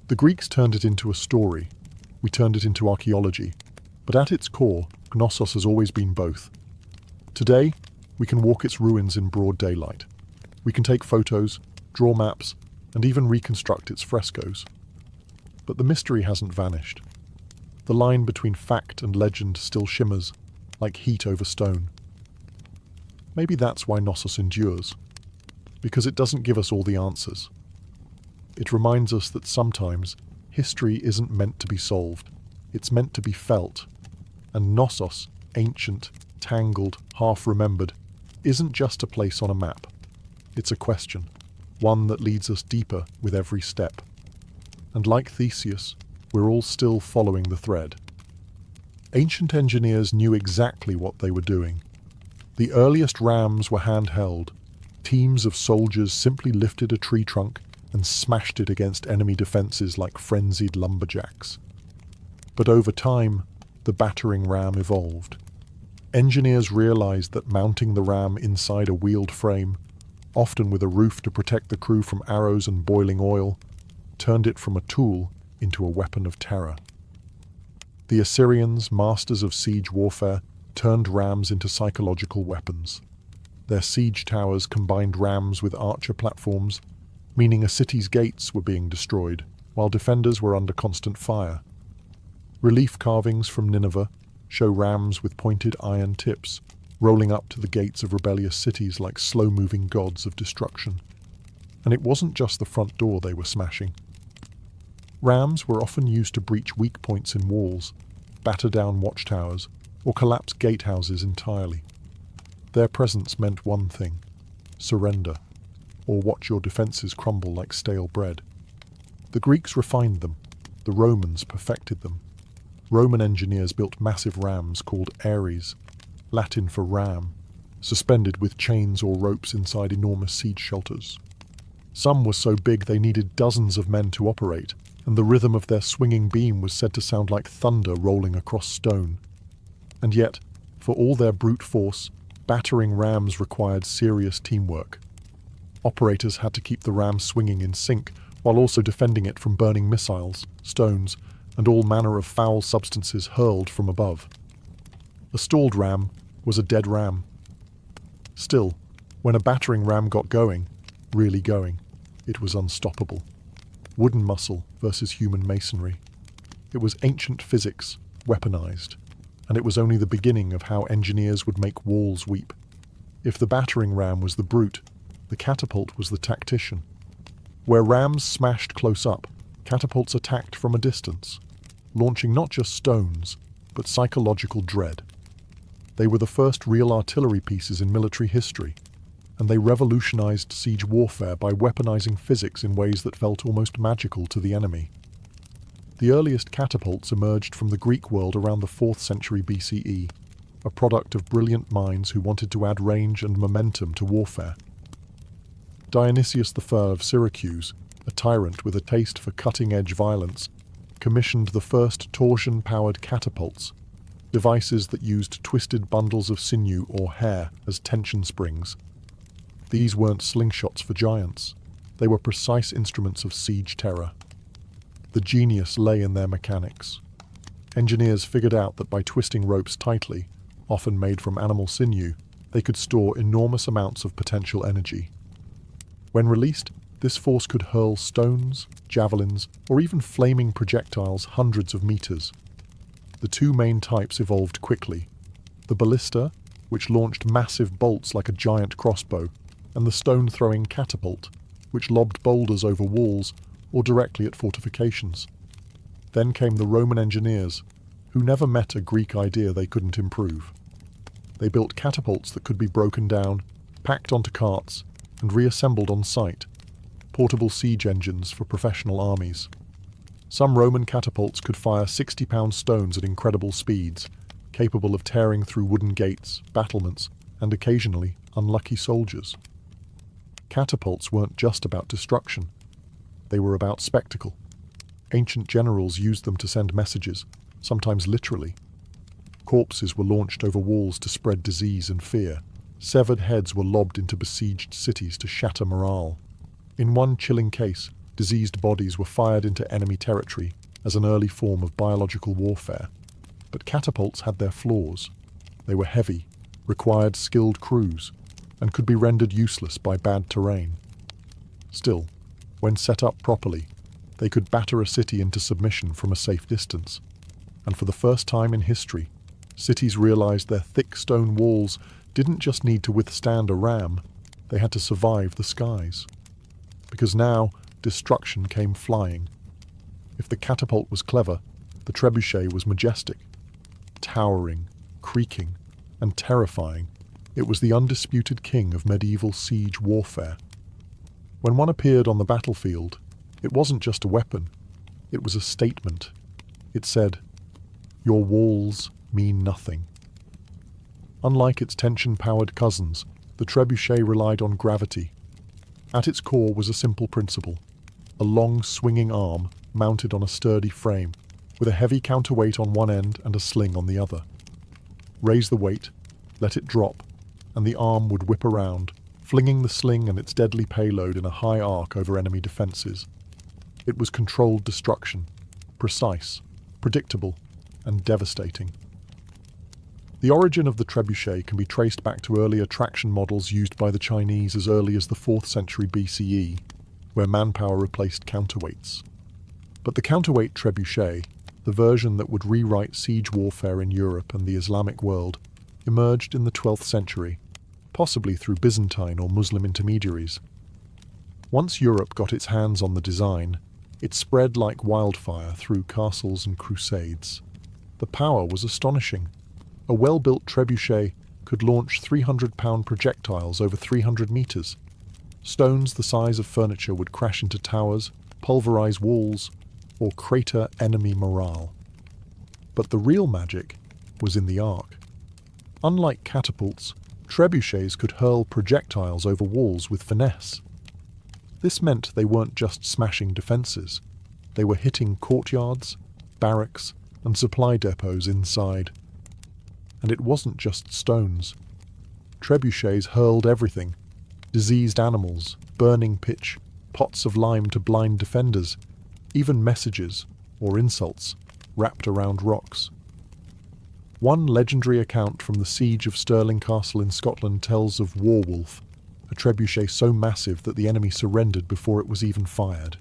The Greeks turned it into a story, we turned it into archaeology, but at its core, Knossos has always been both. Today, we can walk its ruins in broad daylight. We can take photos, draw maps, and even reconstruct its frescoes. But the mystery hasn't vanished. The line between fact and legend still shimmers, like heat over stone. Maybe that's why Knossos endures, because it doesn't give us all the answers. It reminds us that sometimes history isn't meant to be solved, it's meant to be felt. And Knossos, ancient, tangled, half-remembered, isn't just a place on a map. It's a question, one that leads us deeper with every step. And like Theseus, we're all still following the thread. Ancient engineers knew exactly what they were doing. The earliest rams were handheld. Teams of soldiers simply lifted a tree trunk and smashed it against enemy defenses like frenzied lumberjacks. But over time, the battering ram evolved. Engineers realized that mounting the ram inside a wheeled frame, often with a roof to protect the crew from arrows and boiling oil, turned it from a tool into a weapon of terror. The Assyrians, masters of siege warfare, turned rams into psychological weapons. Their siege towers combined rams with archer platforms, meaning a city's gates were being destroyed, while defenders were under constant fire. Relief carvings from Nineveh show rams with pointed iron tips, rolling up to the gates of rebellious cities like slow-moving gods of destruction. And it wasn't just the front door they were smashing. Rams were often used to breach weak points in walls, batter down watchtowers, or collapse gatehouses entirely. Their presence meant one thing: surrender, or watch your defenses crumble like stale bread. The Greeks refined them, the Romans perfected them. Roman engineers built massive rams called ares, Latin for ram, suspended with chains or ropes inside enormous siege shelters. Some were so big they needed dozens of men to operate, and the rhythm of their swinging beam was said to sound like thunder rolling across stone. And yet, for all their brute force, battering rams required serious teamwork. Operators had to keep the ram swinging in sync, while also defending it from burning missiles, stones, and all manner of foul substances hurled from above. A stalled ram was a dead ram. Still, when a battering ram got going, really going, it was unstoppable. Wooden muscle versus human masonry. It was ancient physics, weaponized, and it was only the beginning of how engineers would make walls weep. If the battering ram was the brute, the catapult was the tactician. Where rams smashed close up, catapults attacked from a distance, launching not just stones, but psychological dread. They were the first real artillery pieces in military history, and they revolutionized siege warfare by weaponizing physics in ways that felt almost magical to the enemy. The earliest catapults emerged from the Greek world around the 4th century BCE, a product of brilliant minds who wanted to add range and momentum to warfare. Dionysius I of Syracuse, a tyrant with a taste for cutting-edge violence, commissioned the first torsion-powered catapults, devices that used twisted bundles of sinew or hair as tension springs. These weren't slingshots for giants. They were precise instruments of siege terror. The genius lay in their mechanics. Engineers figured out that by twisting ropes tightly, often made from animal sinew, they could store enormous amounts of potential energy. When released, this force could hurl stones, javelins, or even flaming projectiles hundreds of meters. The two main types evolved quickly: the ballista, which launched massive bolts like a giant crossbow, and the stone-throwing catapult, which lobbed boulders over walls or directly at fortifications. Then came the Roman engineers, who never met a Greek idea they couldn't improve. They built catapults that could be broken down, packed onto carts, and reassembled on site, portable siege engines for professional armies. Some Roman catapults could fire 60-pound stones at incredible speeds, capable of tearing through wooden gates, battlements, and occasionally unlucky soldiers. Catapults weren't just about destruction. They were about spectacle. Ancient generals used them to send messages, sometimes literally. Corpses were launched over walls to spread disease and fear. Severed heads were lobbed into besieged cities to shatter morale. In one chilling case, diseased bodies were fired into enemy territory as an early form of biological warfare. But catapults had their flaws. They were heavy, required skilled crews, and could be rendered useless by bad terrain. Still, when set up properly, they could batter a city into submission from a safe distance. And for the first time in history, cities realized their thick stone walls didn't just need to withstand a ram, they had to survive the skies. Because now, destruction came flying. If the catapult was clever, the trebuchet was majestic. Towering, creaking, and terrifying, it was the undisputed king of medieval siege warfare. When one appeared on the battlefield, it wasn't just a weapon, it was a statement. It said, "Your walls mean nothing." Unlike its tension-powered cousins, the trebuchet relied on gravity. At its core was a simple principle: a long swinging arm mounted on a sturdy frame, with a heavy counterweight on one end and a sling on the other. Raise the weight, let it drop, and the arm would whip around, flinging the sling and its deadly payload in a high arc over enemy defences. It was controlled destruction, precise, predictable, and devastating. The origin of the trebuchet can be traced back to earlier traction models used by the Chinese as early as the 4th century BCE, where manpower replaced counterweights. But the counterweight trebuchet, the version that would rewrite siege warfare in Europe and the Islamic world, emerged in the 12th century, possibly through Byzantine or Muslim intermediaries. Once Europe got its hands on the design, it spread like wildfire through castles and crusades. The power was astonishing. A well-built trebuchet could launch 300-pound projectiles over 300 meters. Stones the size of furniture would crash into towers, pulverize walls, or crater enemy morale. But the real magic was in the arc. Unlike catapults, trebuchets could hurl projectiles over walls with finesse. This meant they weren't just smashing defenses. They were hitting courtyards, barracks, and supply depots inside. And it wasn't just stones. Trebuchets hurled everything: diseased animals, burning pitch, pots of lime to blind defenders, even messages, or insults, wrapped around rocks. One legendary account from the siege of Stirling Castle in Scotland tells of Warwolf, a trebuchet so massive that the enemy surrendered before it was even fired.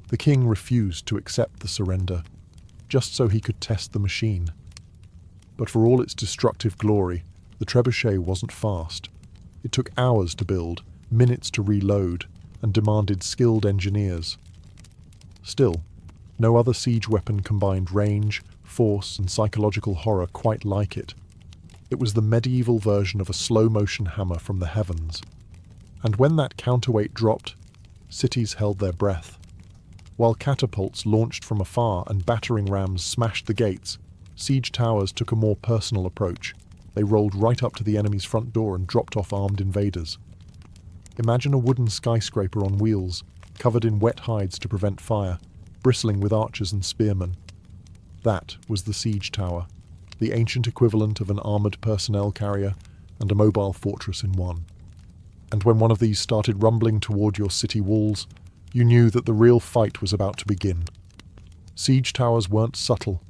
The king refused to accept the surrender, just so he could test the machine. But for all its destructive glory, the trebuchet wasn't fast. It took hours to build, minutes to reload, and demanded skilled engineers. Still, no other siege weapon combined range, force, and psychological horror quite like it. It was the medieval version of a slow-motion hammer from the heavens. And when that counterweight dropped, cities held their breath. While catapults launched from afar and battering rams smashed the gates, siege towers took a more personal approach. They rolled right up to the enemy's front door and dropped off armed invaders. Imagine a wooden skyscraper on wheels, covered in wet hides to prevent fire, bristling with archers and spearmen. That was the siege tower, the ancient equivalent of an armoured personnel carrier and a mobile fortress in one. And when one of these started rumbling toward your city walls, you knew that the real fight was about to begin. Siege towers weren't subtle.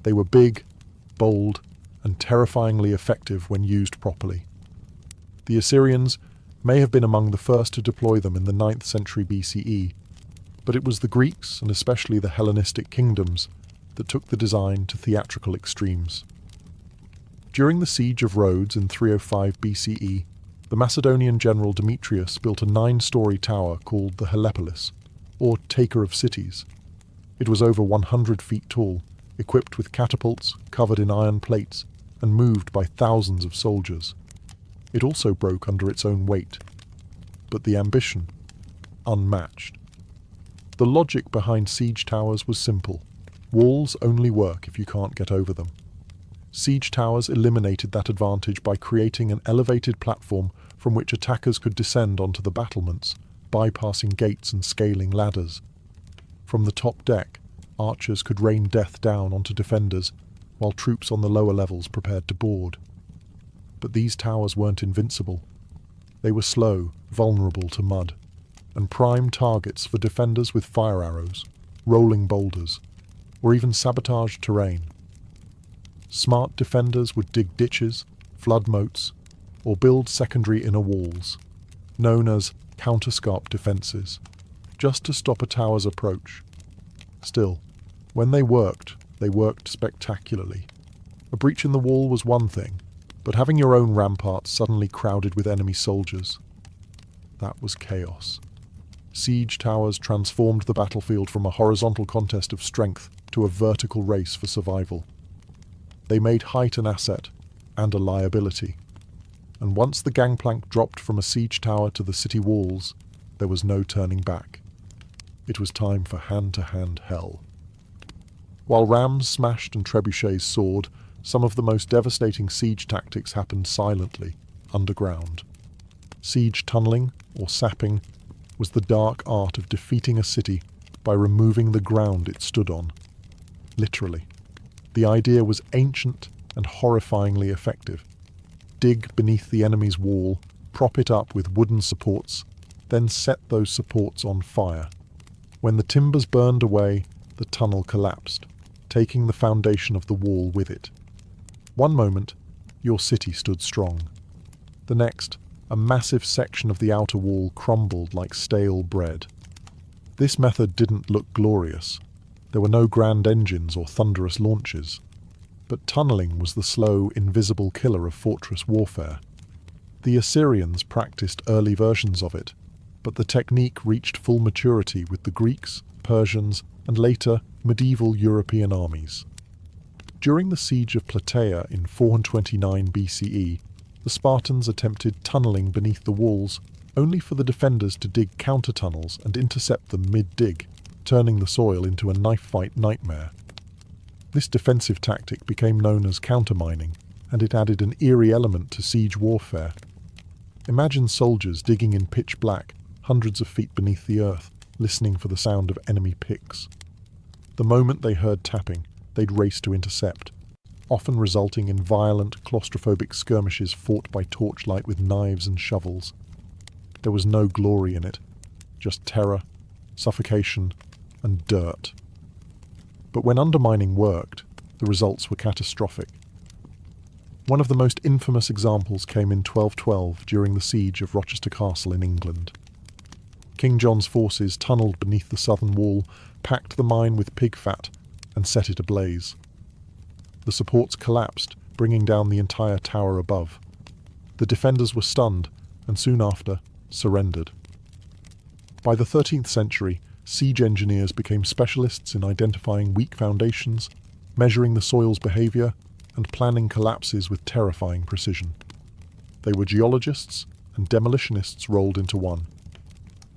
They were big, bold, and terrifyingly effective when used properly. The Assyrians may have been among the first to deploy them in the 9th century BCE, but it was the Greeks, and especially the Hellenistic kingdoms, that took the design to theatrical extremes. During the siege of Rhodes in 305 BCE, the Macedonian general Demetrius built a 9-story tower called the Helepolis, or Taker of Cities. It was over 100 feet tall, equipped with catapults, covered in iron plates, and moved by thousands of soldiers. It also broke under its own weight. But the ambition, unmatched. The logic behind siege towers was simple. Walls only work if you can't get over them. Siege towers eliminated that advantage by creating an elevated platform from which attackers could descend onto the battlements, bypassing gates and scaling ladders. From the top deck, archers could rain death down onto defenders, while troops on the lower levels prepared to board. But these towers weren't invincible. They were slow, vulnerable to mud, and prime targets for defenders with fire arrows, rolling boulders, or even sabotaged terrain. Smart defenders would dig ditches, flood moats, or build secondary inner walls, known as counterscarp defences, just to stop a tower's approach. Still, when they worked spectacularly. A breach in the wall was one thing, but having your own ramparts suddenly crowded with enemy soldiers, that was chaos. Siege towers transformed the battlefield from a horizontal contest of strength to a vertical race for survival. They made height an asset and a liability. And once the gangplank dropped from a siege tower to the city walls, there was no turning back. It was time for hand-to-hand hell. While rams smashed and trebuchets soared, some of the most devastating siege tactics happened silently, underground. Siege tunneling, or sapping, was the dark art of defeating a city by removing the ground it stood on. Literally. The idea was ancient and horrifyingly effective. Dig beneath the enemy's wall, prop it up with wooden supports, then set those supports on fire. When the timbers burned away, the tunnel collapsed, taking the foundation of the wall with it. One moment, your city stood strong. The next, a massive section of the outer wall crumbled like stale bread. This method didn't look glorious. There were no grand engines or thunderous launches. But tunneling was the slow, invisible killer of fortress warfare. The Assyrians practiced early versions of it, but the technique reached full maturity with the Greeks, Persians, and later medieval European armies. During the siege of Plataea in 429 BCE, the Spartans attempted tunneling beneath the walls, only for the defenders to dig counter-tunnels and intercept them mid-dig, turning the soil into a knife-fight nightmare. This defensive tactic became known as countermining, and it added an eerie element to siege warfare. Imagine soldiers digging in pitch black, hundreds of feet beneath the earth, listening for the sound of enemy picks. The moment they heard tapping, they'd race to intercept, often resulting in violent, claustrophobic skirmishes fought by torchlight with knives and shovels. There was no glory in it, just terror, suffocation, and dirt. But when undermining worked, the results were catastrophic. One of the most infamous examples came in 1212 during the siege of Rochester Castle in England. King John's forces tunnelled beneath the southern wall, packed the mine with pig fat, and set it ablaze. The supports collapsed, bringing down the entire tower above. The defenders were stunned, and soon after, surrendered. By the 13th century, siege engineers became specialists in identifying weak foundations, measuring the soil's behaviour, and planning collapses with terrifying precision. They were geologists and demolitionists rolled into one.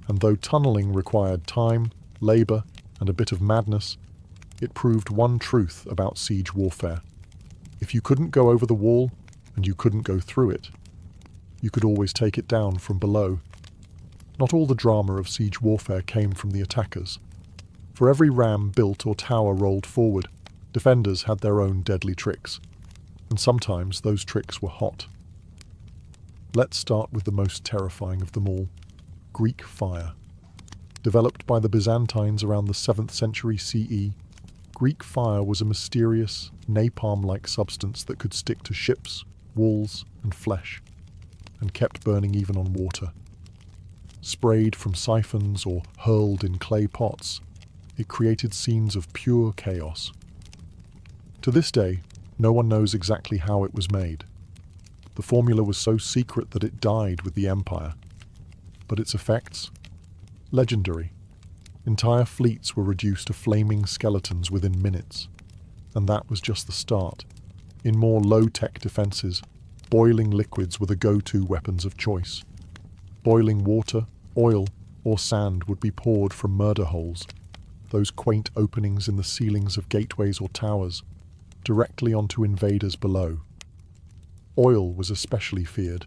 And though tunnelling required time, labour, and a bit of madness, it proved one truth about siege warfare. If you couldn't go over the wall, and you couldn't go through it, you could always take it down from below. Not all the drama of siege warfare came from the attackers. For every ram built or tower rolled forward, defenders had their own deadly tricks, and sometimes those tricks were hot. Let's start with the most terrifying of them all, Greek fire. Developed by the Byzantines around the 7th century CE, Greek fire was a mysterious, napalm-like substance that could stick to ships, walls, and flesh, and kept burning even on water. Sprayed from siphons or hurled in clay pots, it created scenes of pure chaos. To this day, no one knows exactly how it was made. The formula was so secret that it died with the empire. But its effects? Legendary. Entire fleets were reduced to flaming skeletons within minutes. And that was just the start. In more low-tech defences, boiling liquids were the go-to weapons of choice. Boiling water, oil, or sand would be poured from murder holes, those quaint openings in the ceilings of gateways or towers, directly onto invaders below. Oil was especially feared.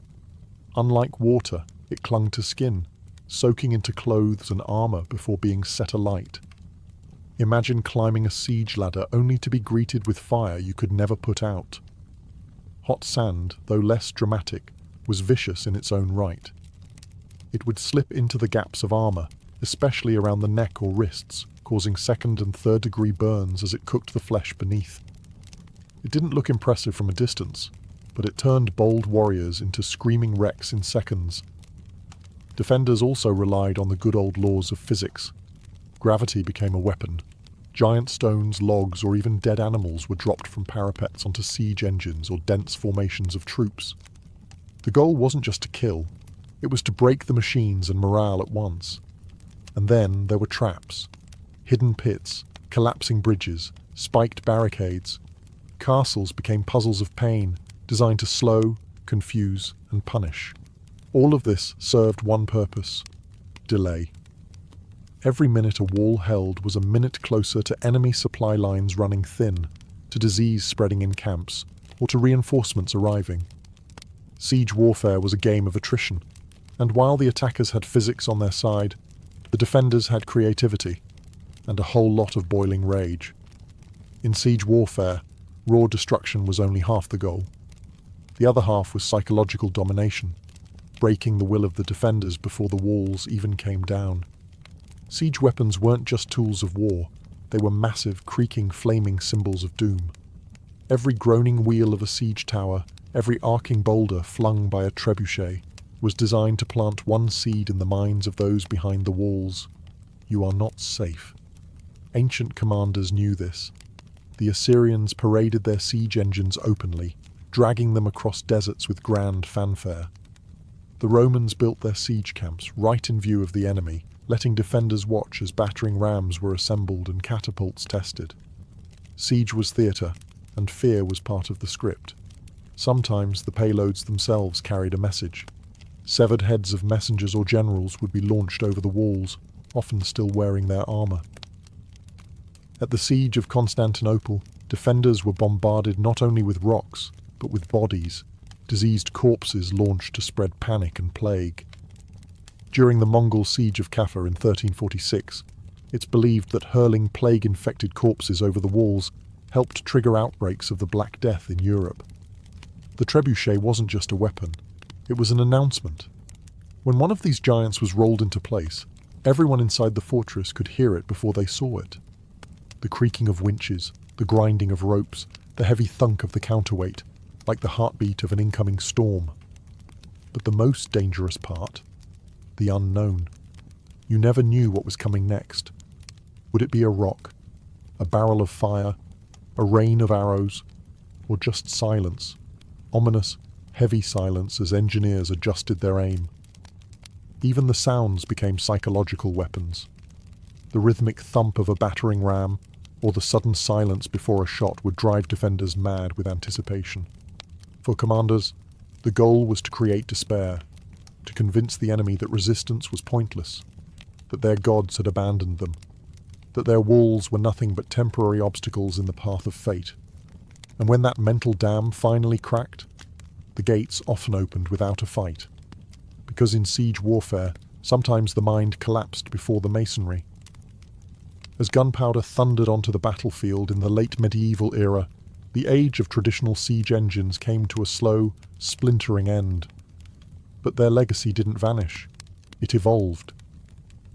Unlike water, it clung to skin, soaking into clothes and armour before being set alight. Imagine climbing a siege ladder only to be greeted with fire you could never put out. Hot sand, though less dramatic, was vicious in its own right. It would slip into the gaps of armour, especially around the neck or wrists, causing second and third degree burns as it cooked the flesh beneath. It didn't look impressive from a distance, but it turned bold warriors into screaming wrecks in seconds. Defenders also relied on the good old laws of physics. Gravity became a weapon. Giant stones, logs, or even dead animals were dropped from parapets onto siege engines or dense formations of troops. The goal wasn't just to kill. It was to break the machines and morale at once. And then there were traps. Hidden pits, collapsing bridges, spiked barricades. Castles became puzzles of pain, designed to slow, confuse, and punish. All of this served one purpose: delay. Every minute a wall held was a minute closer to enemy supply lines running thin, to disease spreading in camps, or to reinforcements arriving. Siege warfare was a game of attrition. And while the attackers had physics on their side, the defenders had creativity and a whole lot of boiling rage. In siege warfare, raw destruction was only half the goal. The other half was psychological domination, breaking the will of the defenders before the walls even came down. Siege weapons weren't just tools of war, they were massive, creaking, flaming symbols of doom. Every groaning wheel of a siege tower, every arcing boulder flung by a trebuchet, was designed to plant one seed in the minds of those behind the walls. You are not safe. Ancient commanders knew this. The Assyrians paraded their siege engines openly, dragging them across deserts with grand fanfare. The Romans built their siege camps right in view of the enemy, letting defenders watch as battering rams were assembled and catapults tested. Siege was theatre, and fear was part of the script. Sometimes the payloads themselves carried a message. Severed heads of messengers or generals would be launched over the walls, often still wearing their armour. At the siege of Constantinople, defenders were bombarded not only with rocks, but with bodies, diseased corpses launched to spread panic and plague. During the Mongol siege of Kaffa in 1346, it's believed that hurling plague-infected corpses over the walls helped trigger outbreaks of the Black Death in Europe. The trebuchet wasn't just a weapon, it was an announcement. When one of these giants was rolled into place, everyone inside the fortress could hear it before they saw it. The creaking of winches, the grinding of ropes, the heavy thunk of the counterweight, like the heartbeat of an incoming storm. But the most dangerous part, the unknown. You never knew what was coming next. Would it be a rock, a barrel of fire, a rain of arrows, or just silence? Ominous, heavy silence as engineers adjusted their aim. Even the sounds became psychological weapons. The rhythmic thump of a battering ram, or the sudden silence before a shot would drive defenders mad with anticipation. For commanders, the goal was to create despair, to convince the enemy that resistance was pointless, that their gods had abandoned them, that their walls were nothing but temporary obstacles in the path of fate. And when that mental dam finally cracked, the gates often opened without a fight. Because in siege warfare, sometimes the mind collapsed before the masonry. As gunpowder thundered onto the battlefield in the late medieval era, the age of traditional siege engines came to a slow, splintering end. But their legacy didn't vanish. It evolved.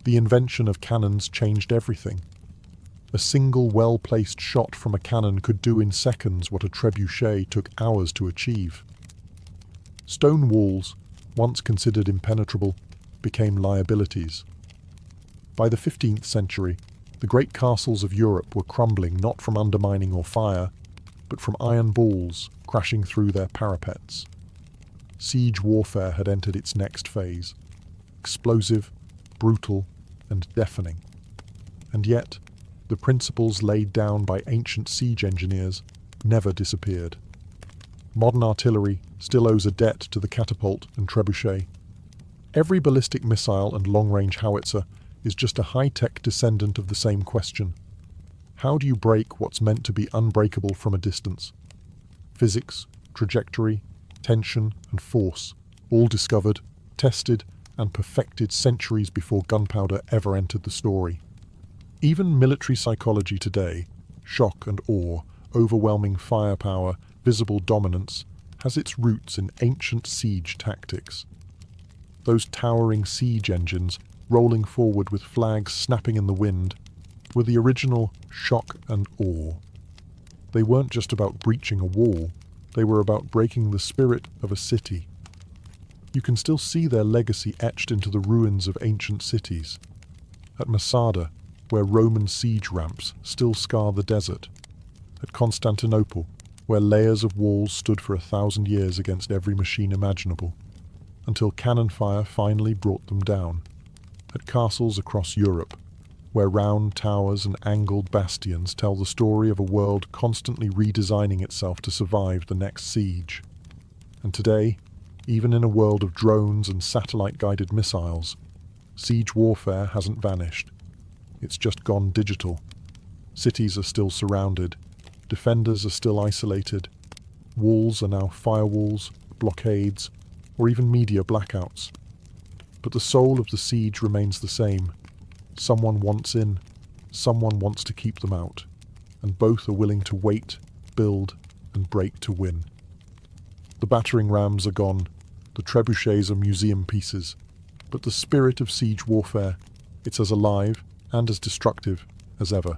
The invention of cannons changed everything. A single well-placed shot from a cannon could do in seconds what a trebuchet took hours to achieve. Stone walls, once considered impenetrable, became liabilities. By the 15th century, the great castles of Europe were crumbling not from undermining or fire, but from iron balls crashing through their parapets. Siege warfare had entered its next phase, explosive, brutal, and deafening. And yet, the principles laid down by ancient siege engineers never disappeared. Modern artillery still owes a debt to the catapult and trebuchet. Every ballistic missile and long-range howitzer is just a high-tech descendant of the same question. How do you break what's meant to be unbreakable from a distance? Physics, trajectory, tension, and force, all discovered, tested, and perfected centuries before gunpowder ever entered the story. Even military psychology today, shock and awe, overwhelming firepower, visible dominance, has its roots in ancient siege tactics. Those towering siege engines, rolling forward with flags snapping in the wind, were the original shock and awe. They weren't just about breaching a wall, they were about breaking the spirit of a city. You can still see their legacy etched into the ruins of ancient cities. At Masada, where Roman siege ramps still scar the desert. At Constantinople, where layers of walls stood for 1,000 years against every machine imaginable, until cannon fire finally brought them down. At castles across Europe, where round towers and angled bastions tell the story of a world constantly redesigning itself to survive the next siege. And today, even in a world of drones and satellite-guided missiles, siege warfare hasn't vanished. It's just gone digital. Cities are still surrounded, defenders are still isolated, walls are now firewalls, blockades, or even media blackouts. But the soul of the siege remains the same. Someone wants in, someone wants to keep them out, and both are willing to wait, build, and break to win. The battering rams are gone, the trebuchets are museum pieces, but the spirit of siege warfare, it's as alive and as destructive as ever.